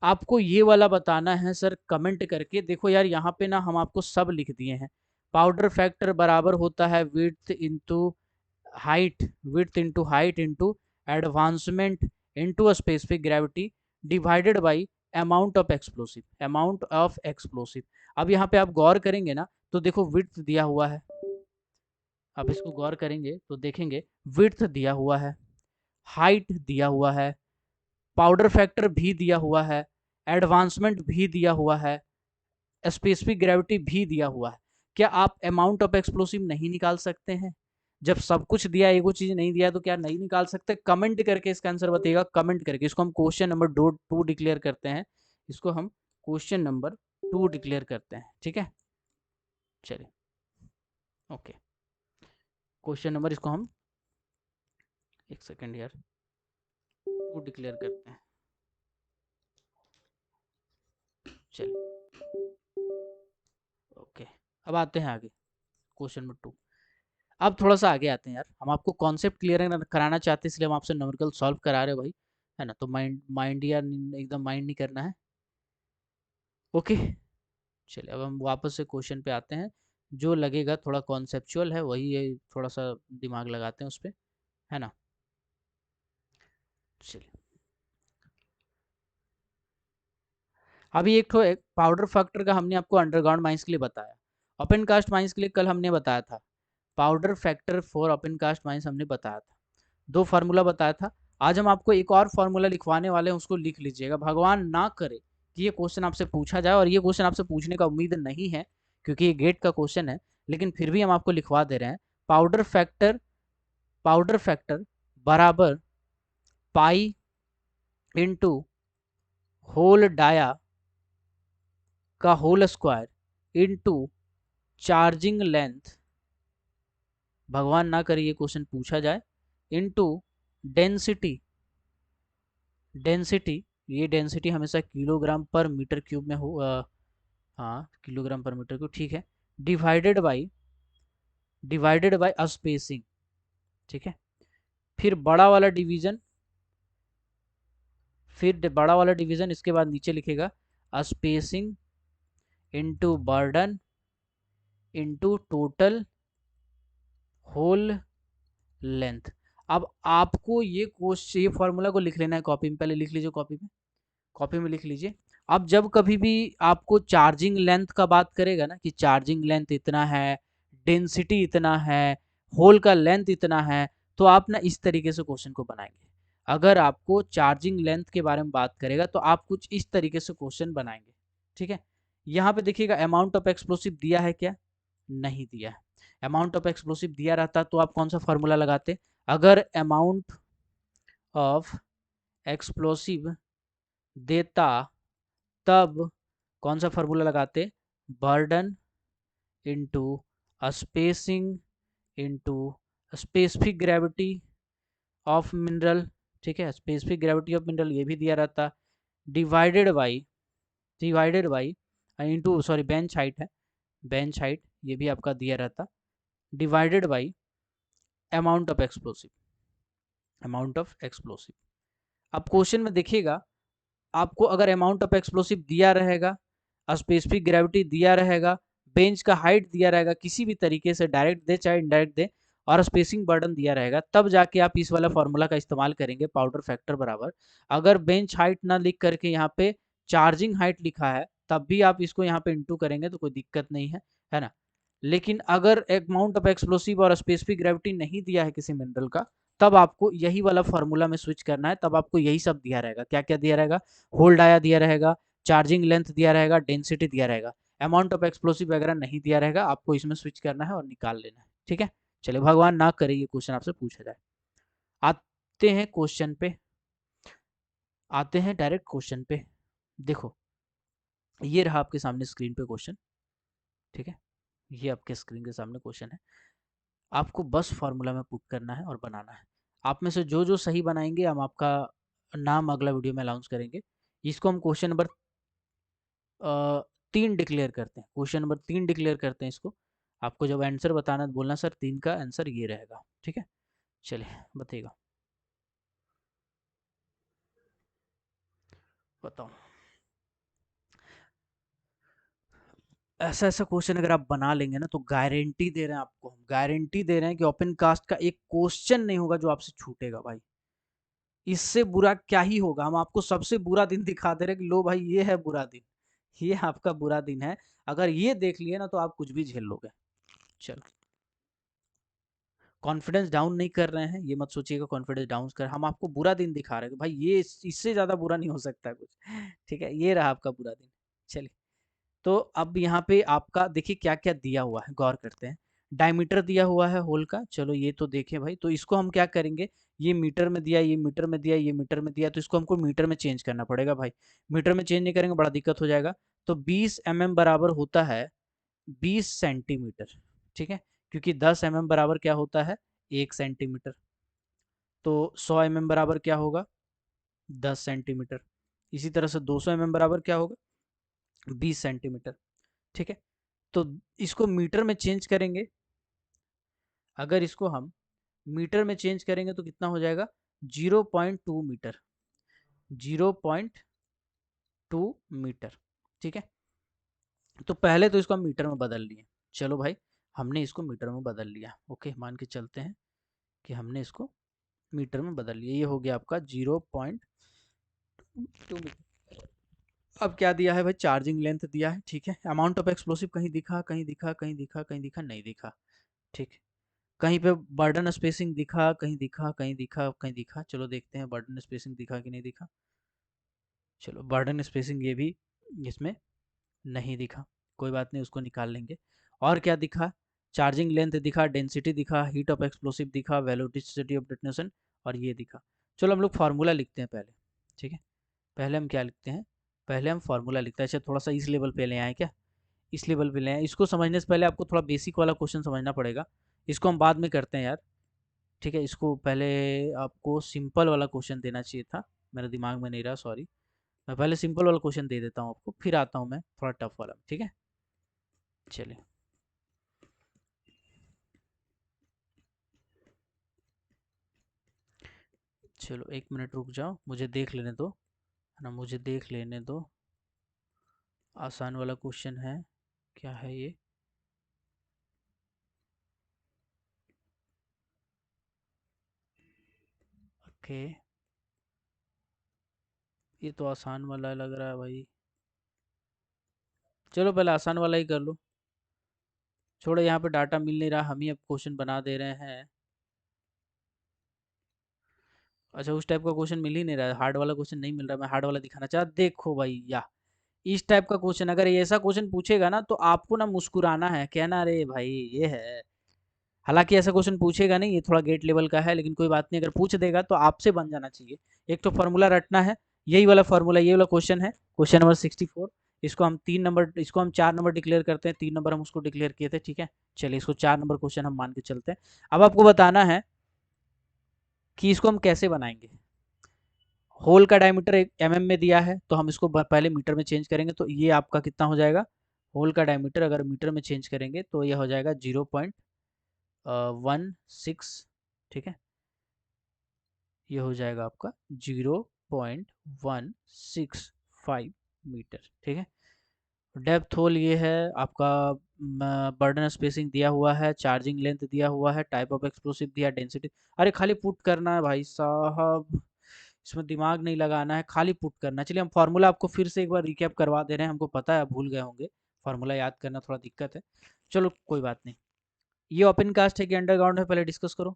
आपको ये वाला बताना है सर कमेंट करके, देखो यार यहाँ पे ना हम आपको सब लिख दिए हैं। पाउडर फैक्टर बराबर होता है width into height, width into height into advancement into specific gravity divided by amount of explosive, amount of explosive. अब यहाँ पे आप गौर करेंगे ना तो देखो विड्थ दिया हुआ है, आप इसको गौर करेंगे तो देखेंगे विड्थ दिया हुआ है, हाइट दिया हुआ है, पाउडर फैक्टर भी दिया हुआ है, एडवांसमेंट भी दिया हुआ है, स्पेसिफिक ग्रेविटी भी दिया हुआ है। क्या आप अमाउंट ऑफ एक्सप्लोसिव नहीं निकाल सकते हैं? जब सब कुछ दिया, एगो चीज नहीं दिया तो क्या नहीं निकाल सकते? कमेंट करके इसका आंसर बताइएगा, कमेंट करके। इसको हम क्वेश्चन नंबर 2 डिक्लेयर करते हैं, इसको हम क्वेश्चन नंबर 2 डिक्लेयर करते हैं, ठीक है। चलिए ओके, क्वेश्चन नंबर इसको हम, एक सेकेंड यार, 2 डिक्लेयर करते हैं। चलिए ओके, अब आते हैं आगे क्वेश्चन नंबर 2। अब थोड़ा सा आगे आते हैं यार, हम आपको कॉन्सेप्ट क्लियर कराना चाहते हैं, इसलिए हम आपसे न्यूमेरिकल सॉल्व करा रहे हैं भाई, है ना। तो माइंड माइंड यार एकदम माइंड नहीं करना है, ओके। चलिए अब हम वापस से क्वेश्चन पे आते हैं, जो लगेगा थोड़ा कॉन्सेप्चुअल है वही है, थोड़ा सा दिमाग लगाते हैं उस पर, है ना। चलिए अभी एक तो एक पाउडर फैक्टर का हमने आपको अंडरग्राउंड माइंस के लिए बताया, ओपन कास्ट माइंस के लिए कल हमने बताया था, powder factor for open cast mines हमने बताया था, 2 फार्मूला बताया था। आज हम आपको एक और फार्मूला लिखवाने वाले हैं, उसको लिख लीजिएगा। भगवान ना करे कि ये क्वेश्चन आपसे पूछा जाए, और ये क्वेश्चन आपसे पूछने का उम्मीद नहीं है क्योंकि ये गेट का क्वेश्चन है, लेकिन फिर भी हम आपको लिखवा दे रहे हैं। पाउडर फैक्टर, पाउडर फैक्टर बराबर पाई इंटू होल डाया का hole square into charging length, भगवान ना करे ये क्वेश्चन पूछा जाए, इनटू डेंसिटी, डेंसिटी, ये डेंसिटी हमेशा किलोग्राम पर मीटर क्यूब में हो, हाँ किलोग्राम पर मीटर क्यूब, ठीक है, डिवाइडेड बाय स्पेसिंग, ठीक है। फिर बड़ा वाला डिवीजन, फिर बड़ा वाला डिवीजन, इसके बाद नीचे लिखेगा spacing into burden into total hole length. अब आपको ये क्वेश्चन, ये फॉर्मूला को लिख लेना है कॉपी में, पहले लिख लीजिए कॉपी में, कॉपी में लिख लीजिए। अब जब कभी भी आपको चार्जिंग लेंथ का बात करेगा ना, कि चार्जिंग लेंथ इतना है, डेंसिटी इतना है, होल का लेंथ इतना है, तो आप ना इस तरीके से क्वेश्चन को बनाएंगे। अगर आपको चार्जिंग लेंथ के बारे में बात करेगा तो आप कुछ इस तरीके से क्वेश्चन बनाएंगे, ठीक है। यहाँ पे देखिएगा अमाउंट ऑफ एक्सप्लोसिव दिया है क्या, नहीं दिया है। अमाउंट ऑफ एक्सप्लोसिव दिया रहता तो आप कौन सा फॉर्मूला लगाते, अगर अमाउंट ऑफ एक्सप्लोसिव देता तब कौन सा फॉर्मूला लगाते, burden into spacing into specific gravity of mineral, ठीक है, स्पेसिफिक ग्रेविटी ऑफ मिनरल ये भी दिया रहता, divided by, divided by into, sorry bench height है, बेंच हाइट ये भी आपका दिया रहता, divided by amount of explosive, amount of explosive. अब क्वेश्चन में देखिएगा, आपको अगर अमाउंट ऑफ एक्सप्लोसिव दिया रहेगा, स्पेसिफिक ग्रेविटी दिया रहेगा, बेंच का हाइट दिया रहेगा, किसी भी तरीके से डायरेक्ट दे चाहे इनडायरेक्ट दे, और स्पेसिंग बर्डन दिया रहेगा, तब जाके आप इस वाला फॉर्मूला का इस्तेमाल करेंगे, पाउडर फैक्टर बराबर। अगर बेंच हाइट ना लिख करके यहाँ पे चार्जिंग हाइट लिखा है, तब भी आप इसको यहाँ पे इंटू करेंगे तो कोई दिक्कत नहीं है ना। लेकिन अगर अमाउंट ऑफ एक्सप्लोसिव और स्पेसिफिक ग्रेविटी नहीं दिया है किसी मिनरल का, तब आपको यही वाला फॉर्मूला में स्विच करना है, तब आपको यही सब दिया रहेगा। क्या क्या दिया रहेगा, होल डाया दिया रहेगा, चार्जिंग लेंथ दिया रहेगा, डेंसिटी दिया रहेगा, अमाउंट ऑफ एक्सप्लोसिव वगैरह नहीं दिया रहेगा, आपको इसमें स्विच करना है और निकाल लेना है, ठीक है। चलिए भगवान ना करे ये क्वेश्चन आपसे पूछा जाए। आते हैं क्वेश्चन पे, आते हैं डायरेक्ट क्वेश्चन पे। देखो ये रहा आपके सामने स्क्रीन पे क्वेश्चन, ठीक है, ये आपके स्क्रीन के सामने क्वेश्चन है। आपको बस फार्मूला में पुट करना है और बनाना है। आप में से जो जो सही बनाएंगे हम आपका नाम अगला वीडियो में अनाउंस करेंगे। इसको हम क्वेश्चन नंबर 3 डिक्लेयर करते हैं, क्वेश्चन नंबर 3 डिक्लेयर करते हैं इसको। आपको जब आंसर बताना है तो बोलना सर 3 का आंसर ये रहेगा, ठीक है। चलिए बताइएगा, बताओ। ऐसा ऐसा क्वेश्चन अगर आप बना लेंगे ना, तो गारंटी दे रहे हैं आपको, हम गारंटी दे रहे हैं कि ओपन कास्ट का एक क्वेश्चन नहीं होगा जो आपसे छूटेगा भाई। इससे बुरा क्या ही होगा, हम आपको सबसे बुरा दिन दिखा दे रहे हैं कि लो भाई ये है बुरा दिन, ये आपका बुरा दिन है। अगर ये देख लिए ना तो आप कुछ भी झेल लोगे। चलो, कॉन्फिडेंस डाउन नहीं कर रहे हैं, ये मत सोचिएगा कॉन्फिडेंस डाउन कर, हम आपको बुरा दिन दिखा रहे हैं कि भाई ये इससे ज्यादा बुरा नहीं हो सकता कुछ, ठीक है, ये रहा आपका बुरा दिन। चलिए, तो अब यहाँ पे आपका देखिए क्या क्या दिया हुआ है, गौर करते हैं। डायमीटर दिया हुआ है होल का, चलो ये तो देखें भाई, तो इसको हम क्या करेंगे, ये मीटर में दिया, ये मीटर में दिया, ये मीटर में दिया, तो इसको हमको मीटर में चेंज करना पड़ेगा भाई। मीटर में चेंज नहीं करेंगे बड़ा दिक्कत हो जाएगा। तो 20 mm बराबर होता है 20 सेंटीमीटर, ठीक है, क्योंकि 10 mm बराबर क्या होता है 1 सेंटीमीटर। तो 100 mm बराबर क्या होगा 10 सेंटीमीटर। इसी तरह से 200 mm बराबर क्या होगा 20 सेंटीमीटर, ठीक है। तो इसको मीटर में चेंज करेंगे, अगर इसको हम मीटर में चेंज करेंगे तो कितना हो जाएगा 0.2 मीटर, 0.2 मीटर, ठीक है। तो पहले तो इसको हम मीटर में बदल लिए, चलो भाई हमने इसको मीटर में बदल लिया, ओके, मान के चलते हैं कि हमने इसको मीटर में बदल लिया, ये हो गया आपका 0.2 मीटर। अब क्या दिया है भाई, चार्जिंग लेंथ दिया है, ठीक है। अमाउंट ऑफ एक्सप्लोसिव कहीं दिखा, कहीं दिखा, कहीं दिखा, कहीं दिखा, नहीं दिखा, ठीक है। कहीं पे बर्डन स्पेसिंग दिखा, कहीं दिखा, कहीं दिखा, कहीं दिखा, चलो देखते हैं बर्डन स्पेसिंग दिखा कि नहीं दिखा। चलो बर्डन स्पेसिंग ये भी इसमें नहीं दिखा, कोई बात नहीं, उसको निकाल लेंगे। और क्या दिखा, चार्जिंग लेंथ दिखा, डेंसिटी दिखा, हीट ऑफ एक्सप्लोसिव दिखा, वेलोसिटी ऑफ डेटोनेशन, और ये दिखा। चलो हम लोग फार्मूला लिखते हैं पहले, ठीक है। पहले हम क्या लिखते हैं, पहले हम फार्मूला लिखते हैं। अच्छा थोड़ा सा इस लेवल पे ले आए क्या, इस लेवल पे ले आए। इसको समझने से पहले आपको थोड़ा बेसिक वाला क्वेश्चन समझना पड़ेगा, इसको हम बाद में करते हैं यार। ठीक है, इसको पहले आपको सिंपल वाला क्वेश्चन देना चाहिए था, मेरे दिमाग में नहीं रहा, सॉरी। मैं पहले सिंपल वाला क्वेश्चन दे देता हूँ आपको, फिर आता हूँ मैं थोड़ा टफ वाला, ठीक है। चलिए, चलो 1 मिनट रुक जाओ, मुझे देख लेने दो, है ना, मुझे देख लेने दो। आसान वाला क्वेश्चन है, क्या है ये? ओके, ये तो आसान वाला लग रहा है भाई। चलो पहले आसान वाला ही कर लो, छोड़ो, यहाँ पे डाटा मिल नहीं रहा, हम ही अब क्वेश्चन बना दे रहे हैं। अच्छा उस टाइप का क्वेश्चन मिल ही नहीं रहा है, हार्ड वाला क्वेश्चन नहीं मिल रहा, मैं हार्ड वाला दिखाना चाह, देखो भाई या इस टाइप का क्वेश्चन, अगर ये ऐसा क्वेश्चन पूछेगा ना तो आपको ना मुस्कुराना है, कहना अरे भाई ये है। हालांकि ऐसा क्वेश्चन पूछेगा नहीं, ये थोड़ा गेट लेवल का है, लेकिन कोई बात नहीं, अगर पूछ देगा तो आपसे बन जाना चाहिए। एक तो फार्मूला रटना है, यही वाला फार्मूला, ये वाला क्वेश्चन है, क्वेश्चन नंबर 64। इसको हम 3 नंबर, इसको हम 4 नंबर डिक्लेयर करते हैं, 3 नंबर हम उसको डिक्लेयर किए थे, ठीक है। चलिए इसको 4 नंबर क्वेश्चन हम मान के चलते हैं। अब आपको बताना है कि इसको हम कैसे बनाएंगे। होल का डायमीटर एमएम में दिया है, तो हम इसको पहले मीटर में चेंज करेंगे, तो ये आपका कितना हो जाएगा, होल का डायमीटर अगर मीटर में चेंज करेंगे तो ये हो जाएगा 0.16, ठीक है। ये हो जाएगा आपका 0.165 मीटर, ठीक है। डेप्थ होल ये है आपका, बर्डन स्पेसिंग दिया हुआ है, चार्जिंग लेंथ दिया हुआ है, टाइप ऑफ एक्सप्लोसिव दिया, डेंसिटी, अरे खाली पुट करना है भाई साहब, इसमें दिमाग नहीं लगाना है, खाली पुट करना है। चलिए हम फार्मूला आपको फिर से एक बार रिकैप करवा दे रहे हैं, हमको पता है आप भूल गए होंगे, फार्मूला याद करना थोड़ा दिक्कत है। चलो कोई बात नहीं, ये ओपन कास्ट है कि अंडरग्राउंड है, पहले डिस्कस करो।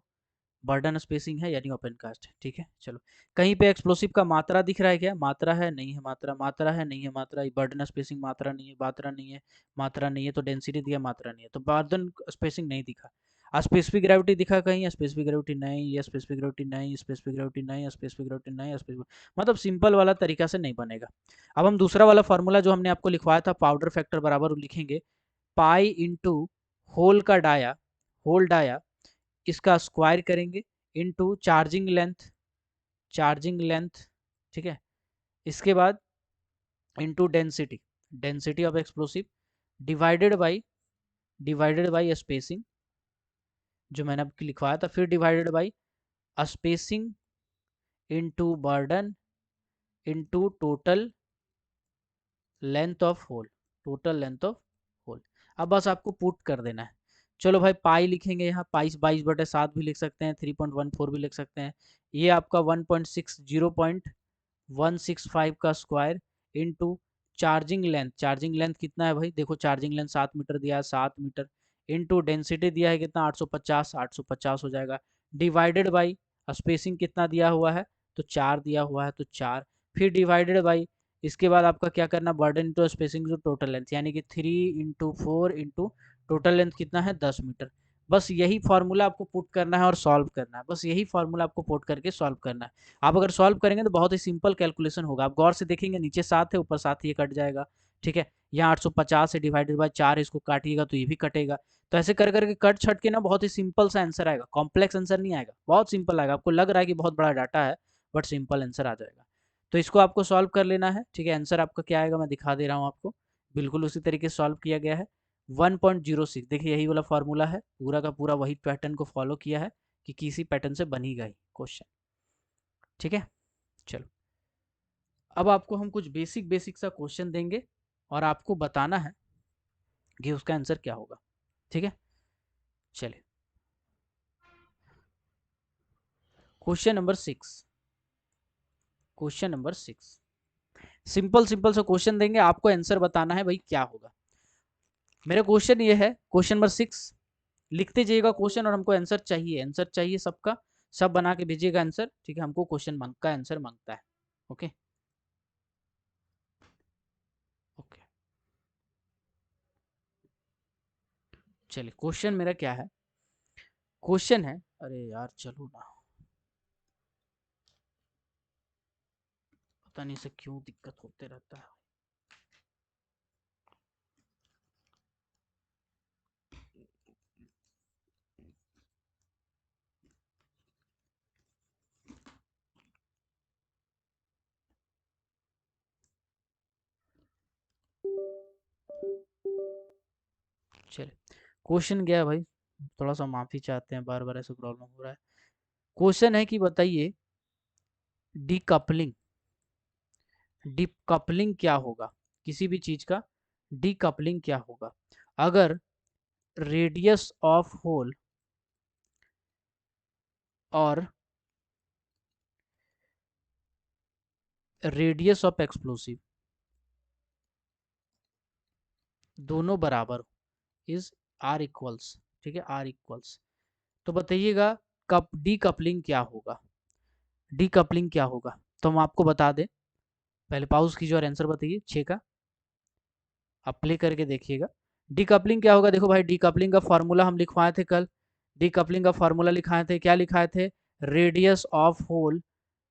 बर्डन स्पेसिंग है यानी ओपन कास्ट है, ठीक है। चलो, कहीं पे एक्सप्लोसिव का मात्रा दिख रहा है क्या, मात्रा है नहीं है, मात्रा, मात्रा है नहीं है, मात्रा, बर्डन स्पेसिंग मात्रा नहीं है, मात्रा नहीं है, मात्रा नहीं है, तो डेंसिटी दिया, मात्रा नहीं है, तो बर्डन स्पेसिंग नहीं दिखा। स्पेसिफिक ग्रेविटी दिखा कहीं, स्पेसिफिक ग्रेविटी नहीं, ये स्पेसिफिक ग्रेविटी नहीं, स्पेसिफिक ग्रेविटी नहीं, स्पेसिफिक ग्रेविटी नहीं, स्पेसिफिक, मतलब सिंपल वाला तरीका से नहीं बनेगा। अब हम दूसरा वाला फार्मूला जो हमने आपको लिखवाया था, पाउडर फैक्टर बराबर लिखेंगे पाई इंटू होल का डाया, होल डाया, इसका स्क्वायर करेंगे into charging length, charging length, ठीक है। इसके बाद into density, density of explosive, divided by, divided by spacing जो मैंने आपको लिखवाया था, फिर divided by spacing into burden into total length of hole, total length of hole. अब बस आपको पुट कर देना है। चलो भाई पाई लिखेंगे, यहाँ पाई 22/7 भी लिख सकते हैं, 3.14 भी लिख सकते हैं। ये आपका 1.65 का square into charging length, charging length कितना है भाई, देखो चार्जिंग लेंथ 7 मीटर दिया है, 7 मीटर, इनटू डेंसिटी दिया है कितना, 850, 850 हो जाएगा, डिवाइडेड बाई स्पेसिंग कितना दिया हुआ है, तो 4 दिया हुआ है, तो 4, फिर डिवाइडेड बाई, इसके बाद आपका क्या करना, बर्डन इंटू स्पेसिंग जो टोटल लेंथ, यानी कि 3 इंटू 4 इंटू टोटल लेंथ कितना है, 10 मीटर। बस यही फार्मूला आपको पुट करना है और सॉल्व करना है, बस यही फार्मूला आपको पुट करके सॉल्व करना है। आप अगर सॉल्व करेंगे तो बहुत ही सिंपल कैलकुलेशन होगा, आप गौर से देखेंगे नीचे 7 है, ऊपर 7, ये कट जाएगा, ठीक है। यहाँ 850 से डिवाइडेड बाय 4, इसको काटिएगा तो ये भी कटेगा। तो ऐसे कर करके कट छट के ना बहुत ही सिंपल सा आंसर आएगा, कॉम्प्लेक्स आंसर नहीं आएगा, बहुत सिंपल आएगा। आपको लग रहा है कि बहुत बड़ा डाटा है, बट सिंपल आंसर आ जाएगा। तो इसको आपको सॉल्व कर लेना है, ठीक है। आंसर आपका क्या आएगा मैं दिखा दे रहा हूँ आपको, बिल्कुल उसी तरीके से सॉल्व किया गया है। 1.06, देखिए यही वाला फार्मूला है, पूरा का पूरा वही पैटर्न को फॉलो किया है, कि किसी पैटर्न से बन ही गई क्वेश्चन, ठीक है। चलो, अब आपको हम कुछ बेसिक बेसिक सा क्वेश्चन देंगे और आपको बताना है कि उसका आंसर क्या होगा, ठीक है। चलिए, question number 6, question number 6, simple simple सा क्वेश्चन देंगे, आपको आंसर बताना है भाई क्या होगा। मेरा क्वेश्चन ये है, क्वेश्चन नंबर 6, लिखते जाइएगा क्वेश्चन और हमको आंसर चाहिए, आंसर चाहिए सबका, सब बना के भेजिएगा आंसर, ठीक है। हमको क्वेश्चन का आंसर मांगता है, ओके ओके। चलिए क्वेश्चन मेरा क्या है, क्वेश्चन है, अरे यार चलो ना, पता नहीं से क्यों दिक्कत होते रहता है। चलिए, क्वेश्चन क्या है भाई, थोड़ा सा माफी चाहते हैं, बार बार ऐसे प्रॉब्लम हो रहा है। क्वेश्चन है कि बताइए डीकपलिंग, डीकपलिंग क्या होगा, किसी भी चीज का डीकपलिंग क्या होगा अगर रेडियस ऑफ होल और रेडियस ऑफ एक्सप्लोसिव दोनों बराबर इज आर इक्वल्स, ठीक है, आर इक्वल्स। तो बताइएगा कप डीकपलिंग क्या होगा, डीकपलिंग क्या होगा। तो हम आपको बता दें, पहले पॉज कीजिए और आंसर बताइए 6 का, आप प्ले करके देखिएगा। डीकपलिंग क्या होगा, देखो भाई डीकपलिंग का फॉर्मूला हम लिखवाए थे कल, डीकपलिंग का फॉर्मूला लिखाए थे, क्या लिखाए थे, radius of hole,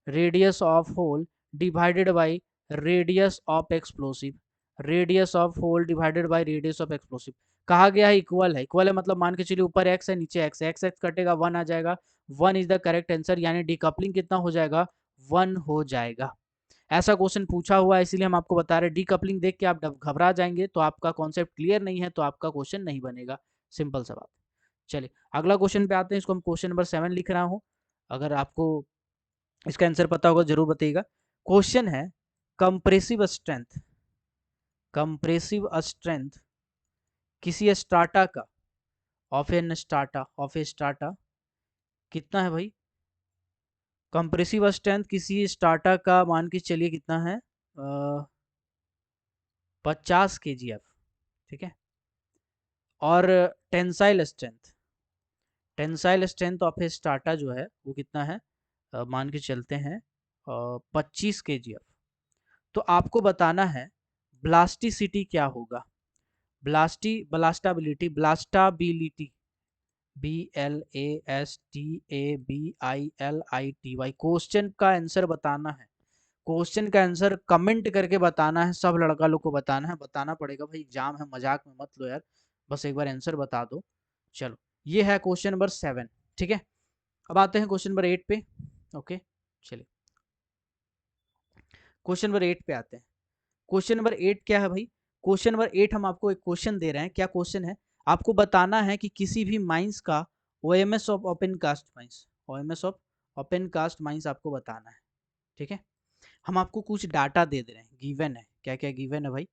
radius of hole divided by radius of explosive, radius of hole divided by radius of explosive. कहा गया है इक्वल है, इक्वल है मतलब मान के चलिए ऊपर एक्स है नीचे एक्स है, एक्स एक्स कटेगा 1 आ जाएगा, 1 इज द करेक्ट आंसर, यानी डीकपलिंग कितना हो जाएगा, 1 हो जाएगा। ऐसा क्वेश्चन पूछा हुआ है इसीलिए हम आपको बता रहे हैं, डीकपलिंग देख के आप घबरा जाएंगे तो आपका कॉन्सेप्ट क्लियर नहीं है तो आपका क्वेश्चन नहीं बनेगा, सिंपल सा बात। चलिए अगला क्वेश्चन पे आते हैं, इसको हम क्वेश्चन नंबर 7 लिख रहा हूँ, अगर आपको इसका आंसर पता होगा जरूर बताइएगा। क्वेश्चन है कंप्रेसिव स्ट्रेंथ, कंप्रेसिव स्ट्रेंथ किसी स्ट्राटा का, of an strata, of a strata कितना है भाई, कंप्रेसिव स्ट्रेंथ किसी स्ट्राटा का मान के चलिए कितना है, 50 kgf, ठीक है। और tensile strength, tensile strength of a strata जो है वो कितना है, मान के चलते हैं 25 kgf। तो आपको बताना है ब्लास्टिसिटी क्या होगा, ब्लास्टाबिलिटी, ब्लास्टाबिलिटी, BLASTABILITY, क्वेश्चन का आंसर बताना है, क्वेश्चन का आंसर कमेंट करके बताना है, सब लड़का लोग को बताना है, बताना पड़ेगा भाई, एग्जाम है, मजाक में मत लो यार, बस एक बार आंसर बता दो। चलो ये है क्वेश्चन नंबर 7, ठीक है। अब आते हैं क्वेश्चन नंबर 8 पे, ओके। चलिए क्वेश्चन नंबर 8 पे आते हैं। क्वेश्चन नंबर 8 क्या है भाई, क्वेश्चन नंबर 8 हम आपको एक क्वेश्चन दे रहे हैं, क्या क्वेश्चन है, आपको बताना है कि किसी भी माइंस का OMS of open cast mines, OMS of open cast mines आपको बताना है, ठीक है। हम आपको कुछ डाटा दे दे रहे हैं, गिवन है, क्या क्या गिवन है भाई,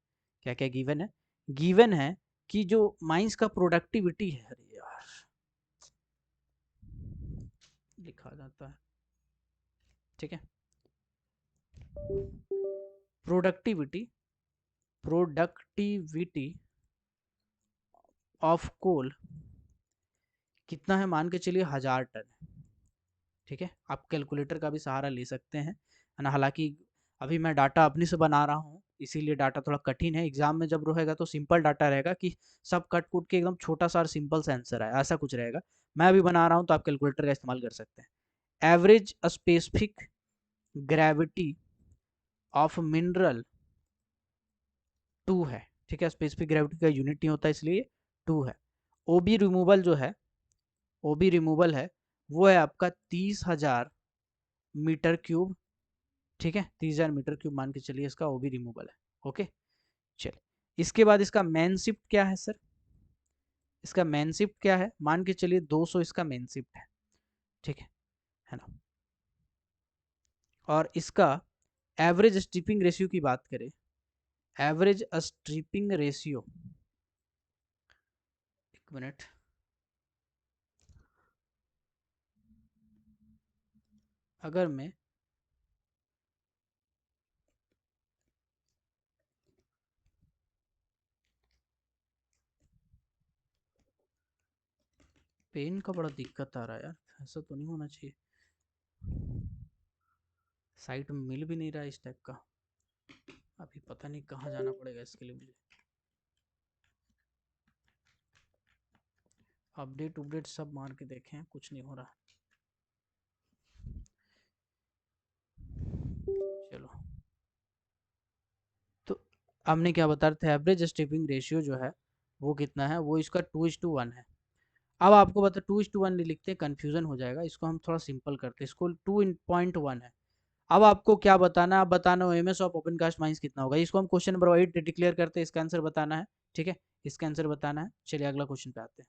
क्या क्या गिवन है, गिवन है कि जो माइंस का प्रोडक्टिविटी है, अरे यार लिखा जाता है, ठीक है, प्रोडक्टिविटी, प्रोडक्टिविटी ऑफ कोल कितना है, मान के चलिए 1000 टन, ठीक है। आप कैलकुलेटर का भी सहारा ले सकते हैं, है ना, हालांकि अभी मैं डाटा अपने से बना रहा हूँ इसीलिए डाटा थोड़ा कठिन है, एग्जाम में जब रहेगा तो सिंपल डाटा रहेगा कि सब कट कुट के एकदम छोटा सा और सिंपल सा आंसर है, ऐसा कुछ रहेगा। मैं अभी बना रहा हूँ तो आप कैलकुलेटर का इस्तेमाल कर सकते हैं। Average specific gravity of mineral 2 है, ठीक है, स्पेसिफिक ग्रेविटी का यूनिट नहीं होता इसलिए 2 है। ओबी रिमूवल जो है, ओबी रिमूवल है वो है आपका 30,000 मीटर क्यूब, ठीक है, 30,000 मीटर क्यूब मान के चलिए इसका ओबी रिमूवल है, ओके। चलिए इसके बाद इसका मेन शिफ्ट क्या है सर, इसका मेन शिफ्ट क्या है, मान के चलिए 200 इसका मेन शिफ्ट है, ठीक है ना। और इसका एवरेज स्ट्रिपिंग रेशियो की बात करें, एवरेज स्ट्रिपिंग रेशियो, एक मिनट, अगर मैं पेन का बड़ा दिक्कत आ रहा है यार, ऐसा तो नहीं होना चाहिए, साइट में मिल भी नहीं रहा है इस टाइप का, अभी पता नहीं कहाँ जाना पड़ेगा इसके लिए मुझे, अपडेट अपडेट सब मार के देखें कुछ नहीं हो रहा, चलो। तो हमने क्या बता रहे थे, एवरेज स्टिपिंग रेशियो जो है वो कितना है, वो इसका 2:1 है। अब आपको बता 2:1 लिखते हैं, कन्फ्यूजन हो जाएगा, इसको हम थोड़ा सिंपल करते हैं, इसको 2.1 है। अब आपको क्या बताना है, आप बताना M S of open cast mines कितना होगा, इसको हम क्वेश्चन नंबर 8 डिक्लेयर करते हैं, इसका आंसर बताना है, ठीक है। इसका आंसर बताना है। चलिए अगला क्वेश्चन पे आते हैं।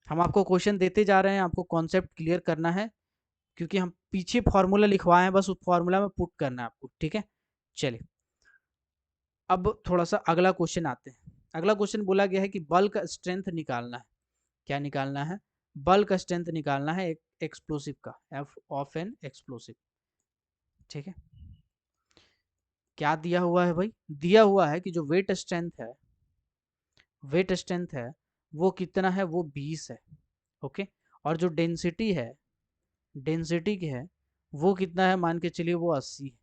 हम आपको क्वेश्चन देते जा रहे हैं, आपको कॉन्सेप्ट क्लियर करना है, क्योंकि हम पीछे फॉर्मूला लिखवाए हैं, बस उस फॉर्मूला में पुट करना है आपको, ठीक है। चलिए अब थोड़ा सा अगला क्वेश्चन आते हैं। अगला क्वेश्चन बोला गया है कि बल्क स्ट्रेंथ निकालना है। क्या निकालना है? बल्क स्ट्रेंथ निकालना है एक एक्सप्लोसिव का, एफ ऑफ एन एक्सप्लोसिव, ठीक है। क्या दिया हुआ है भाई? दिया हुआ है कि जो वेट स्ट्रेंथ है, वेट स्ट्रेंथ है वो कितना है? वो 20 है, ओके। और जो डेंसिटी है, डेंसिटी की है वो कितना है? मान के चलिए वो 80 है।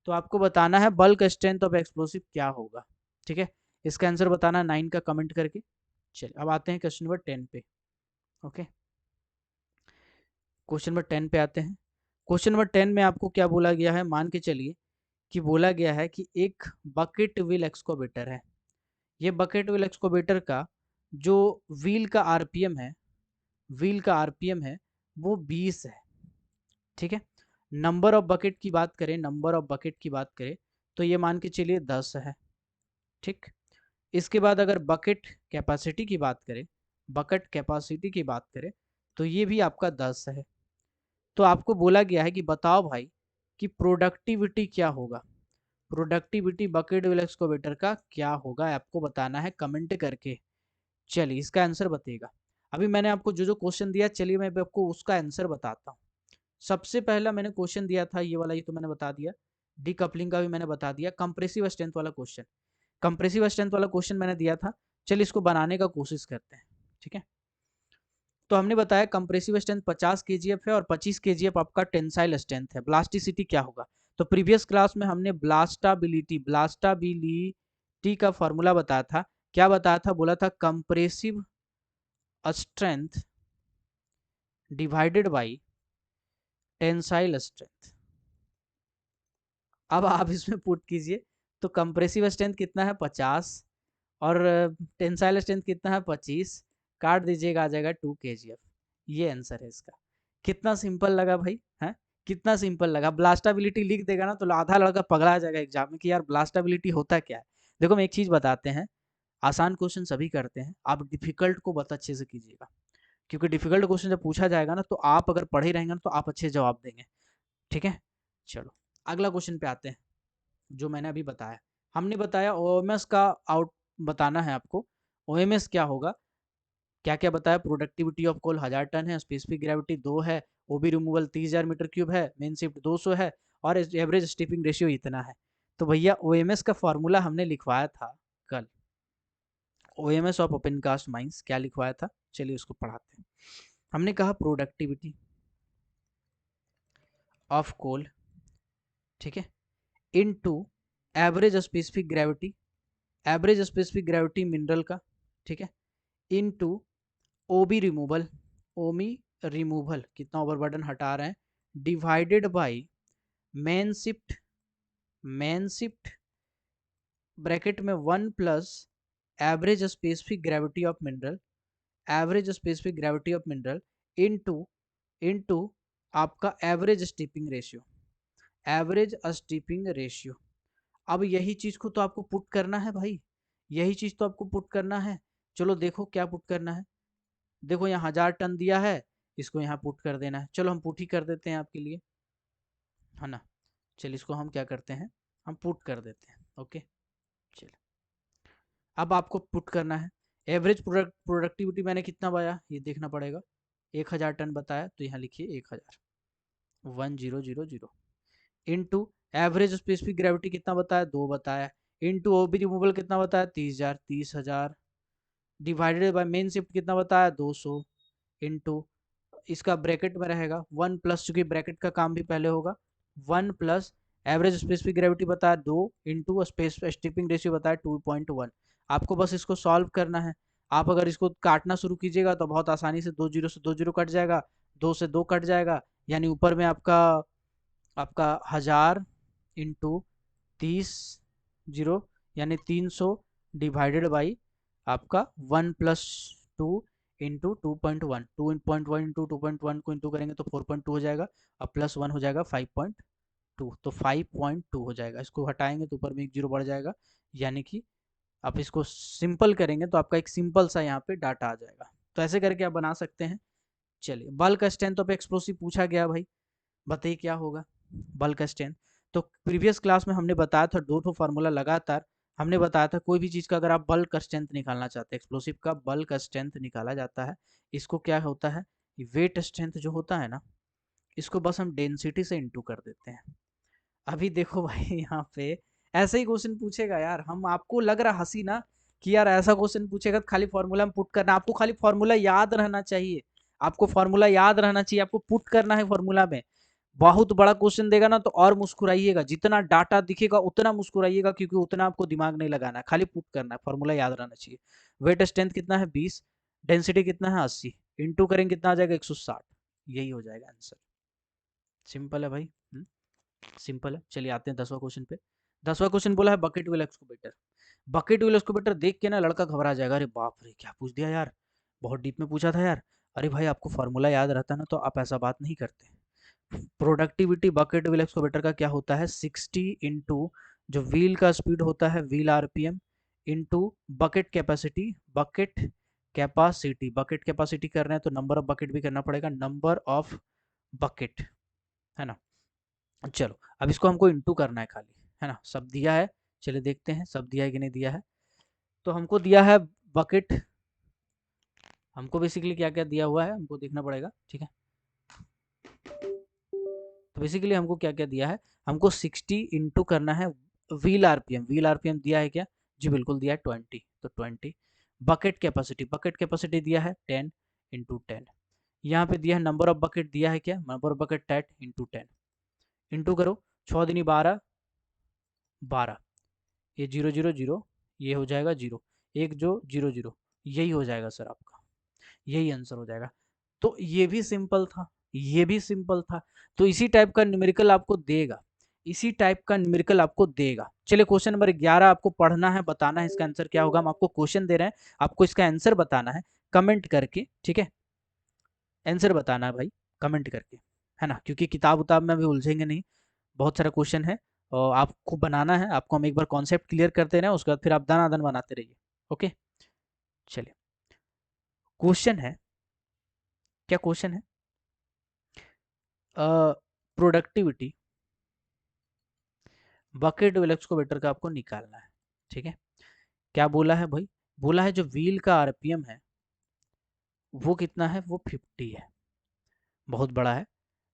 तो आपको बताना है बल्क स्ट्रेंथ ऑफ एक्सप्लोसिव क्या होगा, ठीक है। इसका आंसर बताना 9 का कमेंट करके। चलिए अब आते हैं क्वेश्चन नंबर 10 पे, ओके। क्वेश्चन नंबर 10 पे आते हैं। क्वेश्चन नंबर 10 में आपको क्या बोला गया है? मान के चलिए कि बोला गया है कि एक बकेट व्हील एक्सकवेटर है। ये बकेट व्हील एक्सकवेटर का जो व्हील का आरपीएम है, व्हील का आरपीएम है वो 20 है, ठीक है। नंबर ऑफ बकेट की बात करें, नंबर ऑफ बकेट की बात करें तो ये मान के चलिए 10 है, ठीक। इसके बाद अगर बकेट कैपेसिटी की बात करें, बकेट कैपेसिटी की बात करें तो ये भी आपका 10 है। तो आपको बोला गया है कि बताओ भाई कि प्रोडक्टिविटी क्या होगा, प्रोडक्टिविटी बकेट व्हील एक्सकवेटर का क्या होगा, आपको बताना है कमेंट करके। चलिए इसका आंसर बताइएगा। अभी मैंने आपको जो जो क्वेश्चन दिया, चलिए मैं आपको उसका आंसर बताता हूँ। सबसे पहला मैंने क्वेश्चन दिया था ये वाला, ये तो मैंने बता दिया। डीकपलिंग का भी मैंने बता दिया। कंप्रेसिव स्ट्रेंथ वाला क्वेश्चन, कंप्रेसिव स्ट्रेंथ वाला क्वेश्चन मैंने दिया था। चलिए इसको बनाने का कोशिश करते हैं, ठीक है। तो हमने बताया कंप्रेसिव स्ट्रेंथ 50 केजीएफ है और 25 केजीएफ आपका टेंसाइल स्ट्रेंथ है। ब्लास्टिसिटी क्या होगा? तो प्रीवियस क्लास में हमने ब्लास्टाबिलिटी, ब्लास्टाबिलिटी का फॉर्मूला बताया था। क्या बताया था? बोला था compressive strength divided by tensile strength. अब आप इसमें पुट कीजिए, तो कंप्रेसिव स्ट्रेंथ कितना है? 50 और टेंसाइल स्ट्रेंथ कितना है? 25। काट दीजिएगा, आ जाएगा 2 केजीएफ। ये आंसर है इसका। कितना सिंपल लगा भाई, है कितना सिंपल लगा। ब्लास्टाबिलिटी लिख देगा ना तो आधा लड़का पगला जाएगा एग्जाम में कि यार ब्लास्टाबिलिटी होता क्या है। देखो हम एक चीज बताते हैं, आसान क्वेश्चन सभी करते हैं, आप डिफिकल्ट को बहुत अच्छे से कीजिएगा, क्योंकि डिफिकल्ट क्वेश्चन जब पूछा जाएगा ना तो आप अगर पढ़े रहेंगे ना तो आप अच्छे जवाब देंगे, ठीक है। चलो अगला क्वेश्चन पे आते हैं। जो मैंने अभी बताया, हमने बताया ओएमएस का आउट बताना है आपको। ओएमएस क्या होगा? क्या क्या बताया? प्रोडक्टिविटी ऑफ कोल 1000 टन है, स्पेसिफिक ग्रेविटी 2 है, ओबी रिमूवल 30,000 मीटर क्यूब है, मेन शिफ्ट 200 है और एवरेज स्टिपिंग रेशियो इतना है। तो भैया ओएमएस का फॉर्मूला हमने लिखवाया था कल, OMS of open cast mines क्या लिखवाया था, चलिए उसको पढ़ाते हैं। हमने कहा प्रोडक्टिविटी ऑफ कोल, ठीक है, into average specific gravity, average specific gravity mineral का, ठीक है, इनटू ओबी रिमूवल, ओमी रिमूवल कितना ओवरबर्डन हटा रहे हैं, divided by main shift, main shift bracket में 1 plus average specific gravity of mineral, average specific gravity of mineral into into आपका average स्टिपिंग ratio, average स्टिपिंग ratio. अब यही चीज को तो आपको पुट करना है भाई, यही चीज तो आपको पुट करना है। चलो देखो क्या पुट करना है। देखो यहाँ 1000 टन दिया है, इसको यहाँ पुट कर देना है। चलो हम पुट ही कर देते हैं आपके लिए, है ना। चलिए इसको हम क्या करते हैं, हम पुट कर देते हैं, ओके। चलिए अब आपको पुट करना है। एवरेज प्रोडक्टिविटी मैंने कितना बताया ये देखना पड़ेगा। 1000 टन बताया तो यहाँ लिखिए 1000, 1000 इनटू एवरेज स्पेसिफिक ग्रेविटी कितना बताया? 2 बताया। इनटू ओबी रिमूवल कितना बताया? 30,000, 30,000 डिवाइडेड बाय मेन शिफ्ट कितना बताया? 200 इनटू इसका ब्रैकेट में रहेगा 1 प्लस, चूंकि ब्रैकेट का काम भी पहले होगा, 1 प्लस एवरेज स्पेसिफिक ग्रेविटी बताया 2 इंटू स्पेस स्टिपिंग रेशियो बताया 2.1। आपको बस इसको सॉल्व करना है। आप अगर इसको काटना शुरू कीजिएगा तो बहुत आसानी से 2 जीरो कट जाएगा, 2 से 2 कट जाएगा, यानी ऊपर में आपका आपका 1000 इंटू 30 यानी 300 डिवाइडेड बाई आपका 1 प्लस 2 इंटू 2.1, 2.1 इंटू 2.1 को इंटू करेंगे तो 4.2 हो जाएगा, अब प्लस 1 हो जाएगा 5.2, तो 5.2 हो जाएगा। इसको हटाएंगे तो ऊपर में एक जीरो बढ़ जाएगा, यानी कि आप इसको सिंपल करेंगे तो आपका एक सिंपल सा यहाँ पे डाटा आ जाएगा। तो ऐसे करके आप बना सकते हैं। चलिए, बल्क स्ट्रेंथ ऑफ एक्सप्लोसिव पूछा गया भाई, बताइए क्या होगा बल्क स्ट्रेंथ। तो प्रीवियस क्लास में हमने बताया था दो ठो फार्मूला लगातार हमने बताया था, कोई भी चीज़ का अगर आप बल्क स्ट्रेंथ निकालना चाहते हैं, एक्सप्लोसिव का बल्क स्ट्रेंथ निकाला जाता है। इसको क्या होता है, वेट स्ट्रेंथ जो होता है ना, इसको बस हम डेंसिटी से इंटू कर देते हैं। अभी देखो भाई यहाँ पे ऐसे ही क्वेश्चन पूछेगा यार, हम आपको लग रहा हंसी ना कि यार ऐसा क्वेश्चन पूछेगा तो खाली फॉर्मूला में पुट करना, आपको खाली फॉर्मूला याद रहना चाहिए। आपको फॉर्मूला याद रहना चाहिए, आपको पुट करना है फॉर्मूला में। बहुत बड़ा क्वेश्चन देगा ना तो और मुस्कुराइएगा, जितना डाटा दिखेगा उतना मुस्कुराइएगा, क्योंकि उतना आपको दिमाग नहीं लगाना है, खाली पुट करना है, फॉर्मूला याद रहना चाहिए। वेट स्ट्रेंथ कितना है 20, डेंसिटी कितना है 80, इंटू करेंगे कितना आ जाएगा 160, यही हो जाएगा आंसर। सिंपल है भाई। सिंपल है। चलिए आते हैं 10वां क्वेश्चन पे। 10वां क्वेश्चन बोला है bucket wheel excavator. Bucket wheel excavator देख के ना लड़का घबरा जाएगा, अरे बाप रे क्या पूछ दिया यार, बहुत डीप में पूछा था यार। अरे भाई आपको फार्मूला याद रहता ना तो आप ऐसा बात नहीं करते। प्रोडक्टिविटी बकेट व्हील एक्सकवेटर का क्या होता है, 60 इंटू जो व्हील का स्पीड होता है wheel RPM into bucket capacity. Bucket capacity कर रहे हैं तो नंबर ऑफ बकेट भी करना पड़ेगा, नंबर ऑफ बकेट, है ना। चलो अब इसको हमको इंटू करना है खाली, है ना। सब दिया है, चलिए देखते हैं सब दिया है कि नहीं दिया है। तो हमको दिया है बकेट, हमको बेसिकली क्या क्या दिया हुआ है हमको देखना पड़ेगा, ठीक है। तो बेसिकली हमको क्या क्या दिया है, हमको 60 इंटू करना है व्हील आरपीएम। व्हील आरपीएम दिया है क्या, जी बिल्कुल दिया है 20, तो 20। बकेट कैपेसिटी दिया है 10 इंटू 10। यहाँ पे दिया है नंबर ऑफ बकेट, दिया है क्या, number of bucket 10 into 10। Into करो, 6 दिनी 12, 12, ये 0 0 0, ये हो जाएगा 0, एक जो 0 0, यही हो जाएगा सर आपका, यही आंसर हो जाएगा। तो ये भी सिंपल था, ये भी सिंपल था। तो इसी टाइप का न्यूमेरिकल आपको देगा, इसी टाइप का न्यूमेरिकल आपको देगा। चलिए क्वेश्चन नंबर 11 आपको पढ़ना है, बताना है इसका आंसर क्या होगा। हम आपको क्वेश्चन दे रहे हैं, आपको इसका आंसर बताना है कमेंट करके, ठीक है। आंसर बताना है भाई कमेंट करके, है ना, क्योंकि किताब उताब में भी उलझेंगे नहीं, बहुत सारा क्वेश्चन है और आपको बनाना है। आपको हम एक बार कॉन्सेप्ट क्लियर करते रहे, उसके बाद फिर आप दाना बनाते रहिए। ओके, चलिए क्वेश्चन है, क्या क्वेश्चन है, प्रोडक्टिविटी बकेट व्हील एक्सकवेटर का आपको निकालना है, ठीक है। क्या बोला है भाई, बोला है जो व्हील का आरपीएम है वो कितना है, वो 50 है, बहुत बड़ा है।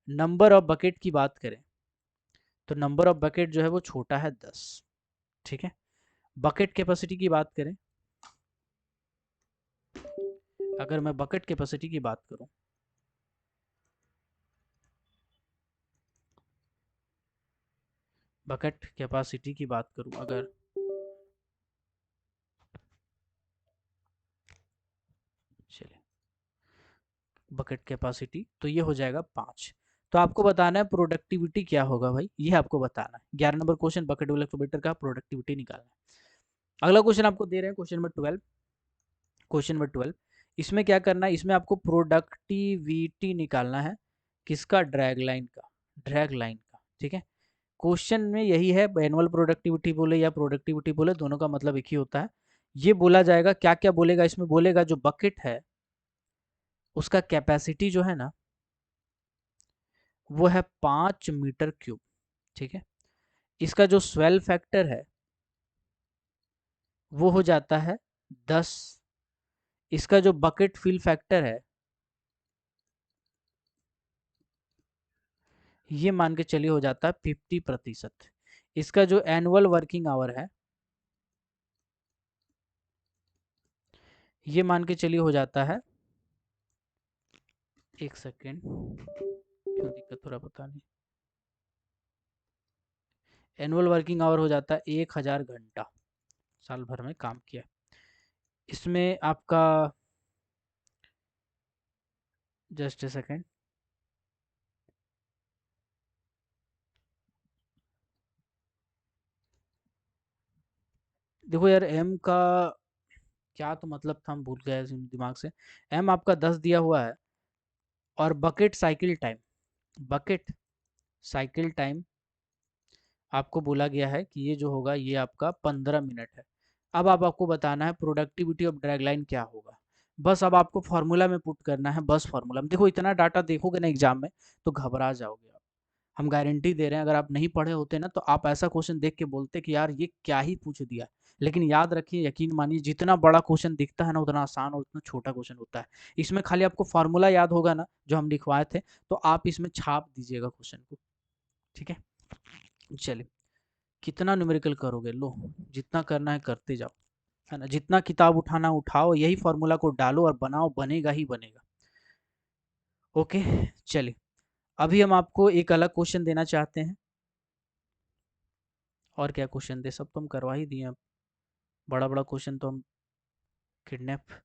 नंबर ऑफ बकेट की बात करें तो नंबर ऑफ बकेट जो है वो छोटा है 10, ठीक है। बकेट कैपेसिटी की बात करें, अगर मैं बकेट कैपेसिटी की बात करूं, बकेट कैपेसिटी की बात करूं अगर, चलिए बकेट कैपेसिटी तो ये हो जाएगा 5। तो आपको बताना है प्रोडक्टिविटी क्या होगा भाई, ये आपको बताना है। 11 number question bucket wheel excavator का प्रोडक्टिविटी निकालना है। अगला क्वेश्चन आपको दे रहे हैं क्वेश्चन नंबर 12। क्वेश्चन नंबर 12, इसमें क्या करना है, इसमें आपको प्रोडक्टिविटी निकालना है किसका, ड्रैग लाइन का, ड्रैग लाइन का, ठीक है। क्वेश्चन में यही है, एनुअल प्रोडक्टिविटी बोले या प्रोडक्टिविटी बोले दोनों का मतलब एक ही होता है। ये बोला जाएगा, क्या क्या बोलेगा इसमें, बोलेगा जो बकेट है उसका कैपेसिटी जो है ना वो है 5 मीटर क्यूब, ठीक है। इसका जो स्वेल फैक्टर है वो हो जाता है 10। इसका जो बकेट फिल फैक्टर है ये मान के चलिए हो जाता है 50%। इसका जो एनुअल वर्किंग आवर है ये मान के चलिए हो जाता है, एक सेकेंड क्यों दिक्कत हो रहा पता नहीं, एनुअल वर्किंग आवर हो जाता है 1000 घंटा, साल भर में काम किया। इसमें आपका, जस्ट ए सेकेंड, देखो यार एम का क्या तो मतलब था, हम भूल गए दिमाग से। एम आपका 10 दिया हुआ है और bucket cycle time, bucket cycle time आपको बोला गया है कि ये जो होगा ये आपका 15 मिनट है। अब आपको बताना है प्रोडक्टिविटी ऑफ ड्रैग लाइन क्या होगा। बस अब आपको फॉर्मूला में पुट करना है, बस फॉर्मूला में। देखो इतना डाटा देखोगे ना एग्जाम में तो घबरा जाओगे आप। हम गारंटी दे रहे हैं, अगर आप नहीं पढ़े होते ना तो आप ऐसा क्वेश्चन देख के बोलते कि यार ये क्या ही पूछ दिया। लेकिन याद रखिए, यकीन मानिए, जितना बड़ा क्वेश्चन दिखता है ना उतना आसान और उतना छोटा क्वेश्चन होता है। इसमें खाली आपको फॉर्मूला याद होगा ना जो हम लिखवाए थे, तो आप इसमें छाप दीजिएगा क्वेश्चन को। ठीक है, चलिए। कितना न्यूमेरिकल करोगे, लो जितना करना है करते जाओ, है ना। जितना किताब उठाना उठाओ, यही फॉर्मूला को डालो और बनाओ, बनेगा ही बनेगा। ओके, चलिए। अभी हम आपको एक अलग क्वेश्चन देना चाहते हैं। और क्या क्वेश्चन दे, सब तो हम करवा ही दिए। अब बड़ा बड़ा क्वेश्चन तो हम kidnap.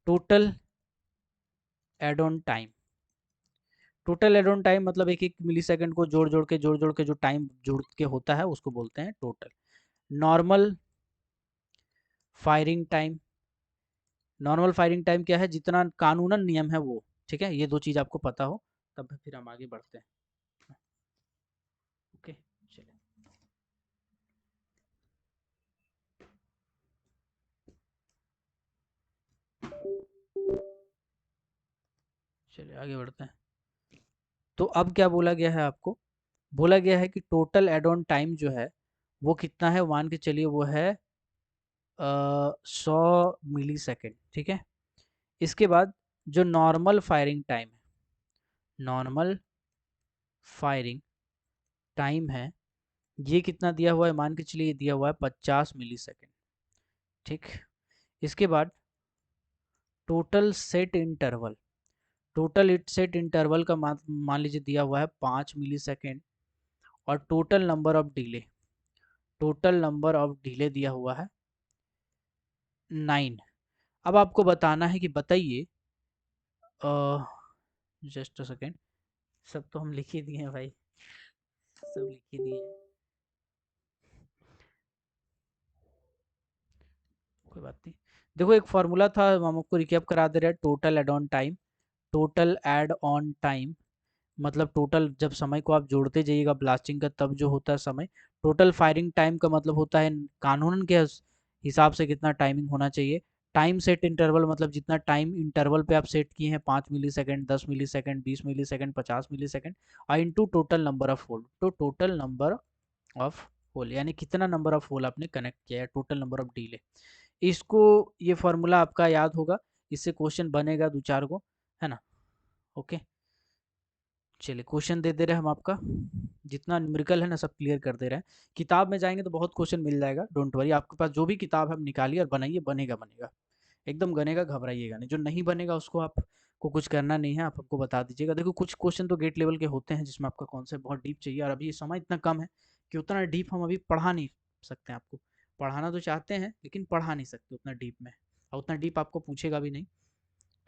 Total add on time. Total add on time मतलब एक एक मिली सेकेंड को जोड़ जोड़ के जो टाइम जुड़ के होता है उसको बोलते हैं total. Normal firing time. Normal firing time क्या है, जितना कानूनन नियम है वो। ठीक है, ये दो चीज आपको पता हो तब फिर हम आगे बढ़ते हैं। ओके, चलिए। चलिए आगे बढ़ते हैं। तो अब क्या बोला गया है आपको, बोला गया है कि टोटल एड ऑन टाइम जो है वो कितना है, मान के चलिए वो है 100 मिली सेकेंड। ठीक है, इसके बाद जो नॉर्मल फायरिंग टाइम है, नॉर्मल फायरिंग टाइम है, ये कितना दिया हुआ है, मान के चलिए ये दिया हुआ है 50 मिली सेकेंड। ठीक, इसके बाद total set interval. Total it set interval का मान लीजिए दिया हुआ है 5 मिली सेकेंड। और total number of delay, total number of delay दिया हुआ है 9। अब आपको बताना है कि बताइए, जस्ट अ सेकेंड, सब तो हम लिख ही दिए हैं भाई, सब लिख ही दिए हैं, कोई बात नहीं। देखो एक फॉर्मूला था, हम आपको रिकैप करा दे रहे हैं। Total add on time, total add on time मतलब टोटल जब समय को आप जोड़ते जाइएगा ब्लास्टिंग का तब जो होता है समय। टोटल फायरिंग टाइम का मतलब होता है कानून के हिसाब से कितना टाइमिंग होना चाहिए। टाइम सेट इंटरवल मतलब जितना टाइम इंटरवल पे आप सेट किए हैं, 5 millisecond, 10 millisecond, 20 millisecond, 50 millisecond, और into total number of hole. तो टोटल नंबर ऑफ होल यानी कितना नंबर ऑफ होल आपने कनेक्ट किया है, टोटल नंबर ऑफ डीले। इसको, ये फॉर्मूला आपका याद होगा, इससे क्वेश्चन बनेगा दो चार को, है ना। ओके, चलिए क्वेश्चन दे दे रहे हैं हम आपका, जितना न्यूमेरिकल है ना सब क्लियर कर दे रहे हैं। किताब में जाएंगे तो बहुत क्वेश्चन मिल जाएगा, डोंट वरी। आपके पास जो भी किताब है निकालिए और बनाइए, बनेगा बनेगा, एकदम बनेगा, घबराइएगा नहीं। जो नहीं बनेगा उसको आपको कुछ करना नहीं है, आप हमको बता दीजिएगा। देखो कुछ क्वेश्चन तो गेट लेवल के होते हैं जिसमें आपका कॉन्सेप्ट बहुत डीप चाहिए, और अभी समय इतना कम है कि उतना डीप हम अभी पढ़ा नहीं सकते हैं आपको। पढ़ाना तो चाहते हैं लेकिन पढ़ा नहीं सकते उतना डीप में, और उतना डीप आपको पूछेगा भी नहीं,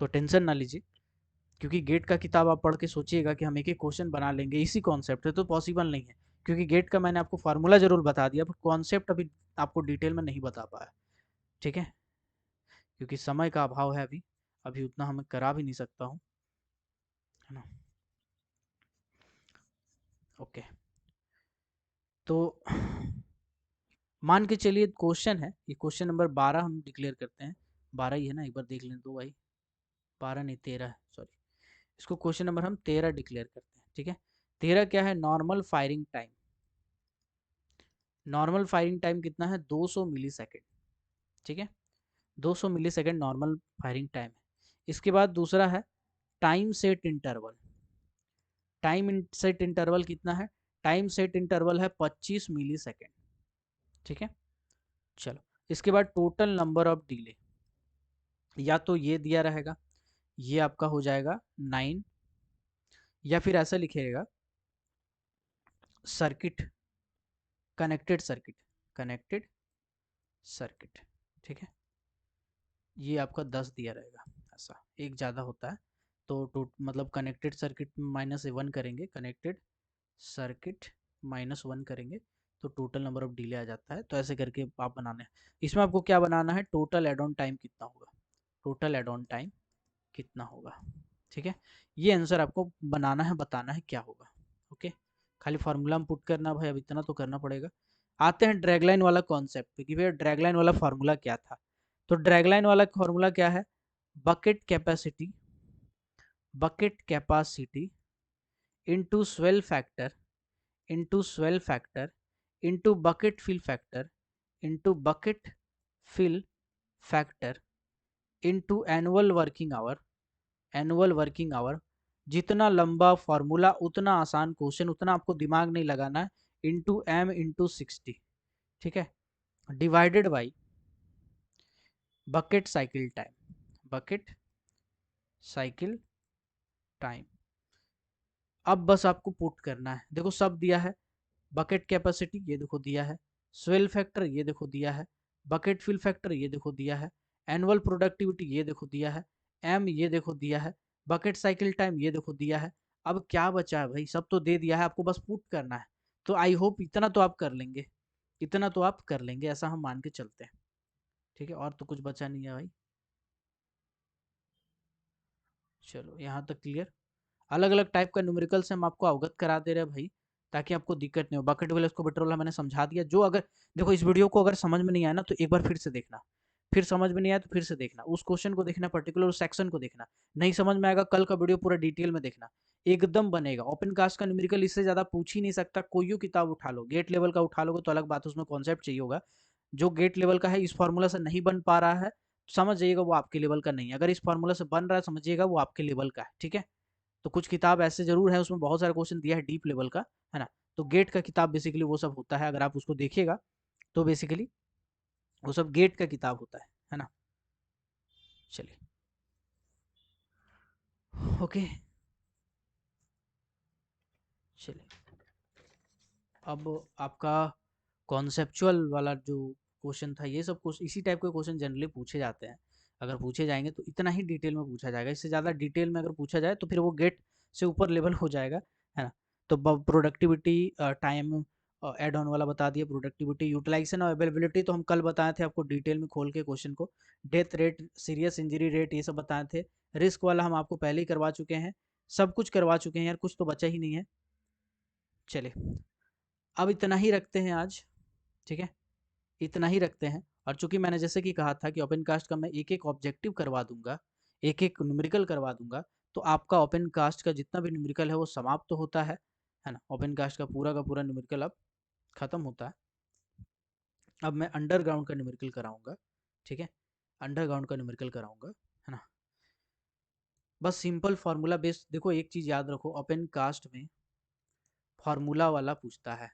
तो टेंशन ना लीजिए। क्योंकि गेट का किताब आप पढ़ के सोचिएगा कि हम एक एक क्वेश्चन बना लेंगे इसी कॉन्सेप्ट है, तो पॉसिबल नहीं है। क्योंकि गेट का मैंने आपको फार्मूला जरूर बता दिया, पर कॉन्सेप्ट अभी आपको डिटेल में नहीं बता पाया। ठीक है, क्योंकि समय का अभाव है अभी, अभी उतना हमें करा भी नहीं सकता हूँ, है ना। ओके, तो मान के चलिए क्वेश्चन है, ये क्वेश्चन नंबर 12 हम डिक्लेयर करते हैं। 12 ही है ना, एक बार देख लें तो भाई, 12 नहीं 13 है, सॉरी। इसको क्वेश्चन नंबर हम 13 डिक्लेयर करते हैं। ठीक है, 13 क्या है, normal firing time. Normal firing time कितना है, 200 मिली सेकेंड। ठीक है, 200 मिलीसेकंड नॉर्मल फायरिंग टाइम है। इसके बाद दूसरा है time set interval. Time set interval कितना है, टाइम सेट इंटरवल है 25 मिलीसेकंड। ठीक है, चलो। इसके बाद टोटल नंबर ऑफ डिले, या तो ये दिया रहेगा, ये आपका हो जाएगा 9, या फिर ऐसा लिखिएगा circuit, connected circuit, connected circuit. ठीक है, ये आपका 10 दिया रहेगा, ऐसा एक ज़्यादा होता है। तो मतलब कनेक्टेड सर्किट -1 करेंगे, कनेक्टेड सर्किट -1 करेंगे तो टोटल नंबर ऑफ डिले आ जाता है। तो ऐसे करके आप बनाना है। इसमें आपको क्या बनाना है, टोटल एड ऑन टाइम कितना होगा, टोटल एड ऑन टाइम कितना होगा। ठीक है, ये आंसर आपको बनाना है, बताना है क्या होगा। ओके, खाली फार्मूला में पुट करना भाई, अब इतना तो करना पड़ेगा। आते हैं ड्रैगलाइन वाला कॉन्सेप्ट पे कि भैया ड्रैगलाइन वाला फॉर्मूला क्या था। तो ड्रैगलाइन वाला फॉर्मूला क्या है, bucket capacity, bucket capacity into swell factor, into swell factor, into bucket fill factor, into bucket fill factor, into annual working hour, annual working hour. जितना लंबा फॉर्मूला उतना आसान क्वेश्चन, उतना आपको दिमाग नहीं लगाना है, इनटू एम इनटू 60, ठीक है, divided by bucket cycle time, bucket cycle time. अब बस आपको पुट करना है, देखो सब दिया है, बकेट कैपेसिटी ये देखो दिया है, स्वेल फैक्टर ये देखो दिया है, बकेट फिल फैक्टर ये देखो दिया है, एनुअल प्रोडक्टिविटी ये देखो दिया है, एम ये देखो दिया है, बकेट साइकिल टाइम ये देखो दिया है। अब क्या बचा है भाई, सब तो दे दिया है, आपको बस पुट करना है। तो आई होप इतना तो आप कर लेंगे, इतना तो आप कर लेंगे, ऐसा हम मान के चलते हैं, ठीक है, और तो कुछ बचा नहीं है भाई। चलो यहाँ तक क्लियर। अलग अलग टाइप का न्यूमेरिकल से हम आपको अवगत करा दे रहे हैं भाई, ताकि आपको दिक्कत नहीं हो। बकेट वेल को पेट्रोल मैंने समझा दिया, जो अगर देखो इस वीडियो को अगर समझ में नहीं आया ना तो एक बार फिर से देखना, फिर समझ में नहीं आया तो फिर से देखना, उस क्वेश्चन को देखना, पर्टिकुलर उस सेक्शन को देखना। नहीं समझ में आएगा, कल का वीडियो पूरा डिटेल में देखना, एकदम बनेगा। ओपन कास्ट का न्यूमेरिकल इससे ज्यादा पूछ ही नहीं सकता, कोई किताब उठा लो, गेट लेवल का उठा लोगे तो अलग बात है, उसमें कॉन्सेप्ट चाहिए होगा। जो गेट लेवल का है इस फॉर्मूला से नहीं बन पा रहा है, समझ जाइएगा वो आपके लेवल का नहीं है। अगर इस फॉर्मूला से बन रहा है समझिएगा वो आपके लेवल का है, ठीक है। तो कुछ किताब ऐसे जरूर है उसमें बहुत सारे क्वेश्चन दिया है डीप लेवल का, है ना। तो गेट का किताब बेसिकली वो सब होता है, अगर आप उसको देखिएगा तो बेसिकली वो सब गेट का किताब होता है ना। चलिए ओके, चलिए अब आपका कॉन्सेप्चुअल वाला जो क्वेश्चन था, ये सब कुछ इसी टाइप के क्वेश्चन जनरली पूछे जाते हैं। अगर पूछे जाएंगे तो इतना ही डिटेल में पूछा जाएगा, इससे ज़्यादा डिटेल में अगर पूछा जाए तो फिर वो गेट से ऊपर लेवल हो जाएगा, है ना। तो प्रोडक्टिविटी टाइम एड ऑन वाला बता दिया, प्रोडक्टिविटी यूटिलाइजेशन और अवेलेबिलिटी तो हम कल बताए थे आपको डिटेल में खोल के क्वेश्चन को। Death rate, serious injury rate, ये सब बताए थे। रिस्क वाला हम आपको पहले ही करवा चुके हैं, सब कुछ करवा चुके हैं यार, कुछ तो बचा ही नहीं है। चलिए अब इतना ही रखते हैं आज, ठीक है, इतना ही रखते हैं। और चूंकि मैंने जैसे कि कहा था कि ओपन कास्ट का मैं एक एक ऑब्जेक्टिव करवा दूंगा, एक एक न्यूमेरिकल करवा दूंगा, तो आपका ओपन कास्ट का जितना भी न्यूमेरिकल है वो समाप्त तो होता है ना। ओपन कास्ट का पूरा न्यूमेरिकल अब खत्म होता है। अब मैं अंडरग्राउंड का न्यूमेरिकल कराऊंगा, ठीक है, अंडरग्राउंड का न्यूमेरिकल कराऊंगा, है ना। बस सिंपल फार्मूला बेस्ड, देखो एक चीज याद रखो, ओपन कास्ट में फार्मूला वाला पूछता है।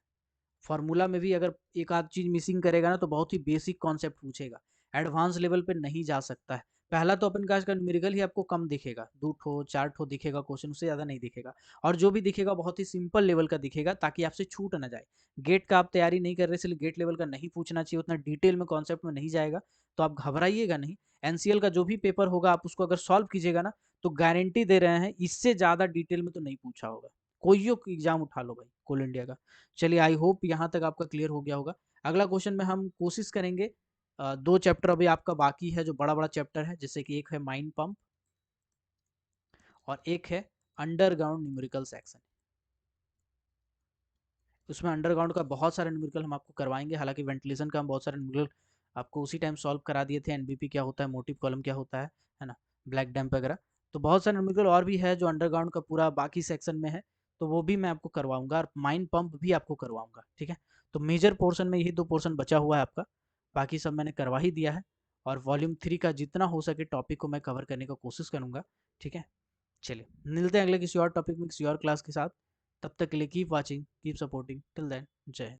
फार्मूला में भी अगर एक आध चीज मिसिंग करेगा ना तो बहुत ही बेसिक कॉन्सेप्ट पूछेगा, एडवांस लेवल पे नहीं जा सकता है। पहला तो ओपन कास्ट का न्यूमेरिकल ही आपको कम दिखेगा, 2 4 दिखेगा क्वेश्चन, उससे ज्यादा नहीं दिखेगा। और जो भी दिखेगा बहुत ही सिंपल लेवल का दिखेगा, ताकि आपसे छूट ना जाए। गेट का आप तैयारी नहीं कर रहे इसलिए गेट लेवल का नहीं पूछना चाहिए, उतना डिटेल में कॉन्सेप्ट में नहीं जाएगा, तो आप घबराइएगा नहीं। एनसीएल का जो भी पेपर होगा आप उसको अगर सॉल्व कीजिएगा ना, तो गारंटी दे रहे हैं इससे ज्यादा डिटेल में तो नहीं पूछा होगा। कोई एग्जाम उठा लो भाई, कोल इंडिया का। चलिए आई होप यहाँ तक आपका क्लियर हो गया होगा। अगला क्वेश्चन में हम कोशिश करेंगे, 2 चैप्टर अभी आपका बाकी है जो बड़ा बड़ा चैप्टर है, जैसे कि एक है माइंड पंप और एक है अंडरग्राउंड न्यूमेरिकल सेक्शन। उसमें अंडरग्राउंड का बहुत सारे न्यूमेरिकल हम आपको करवाएंगे, हालांकि वेंटिलेशन का हम बहुत सारे न्यूमेरिकल आपको उसी टाइम सॉल्व करा दिए थे, एनबीपी क्या होता है, मोटिव कॉलम क्या होता है ना, ब्लैक डैम्प वगैरह। तो बहुत सारे न्यूमेरिकल और भी है जो अंडरग्राउंड का पूरा बाकी सेक्शन में है, तो वो भी मैं आपको करवाऊंगा, और माइंड पंप भी आपको करवाऊंगा, ठीक है। तो मेजर पोर्शन में यही 2 पोर्शन बचा हुआ है आपका, बाकी सब मैंने करवा ही दिया है। और वॉल्यूम 3 का जितना हो सके टॉपिक को मैं कवर करने का कोशिश करूंगा, ठीक है। चलिए मिलते हैं अगले किसी और टॉपिक में किसी और क्लास के साथ, तब तक के लिए keep watching, keep supporting, till then Jai Hind.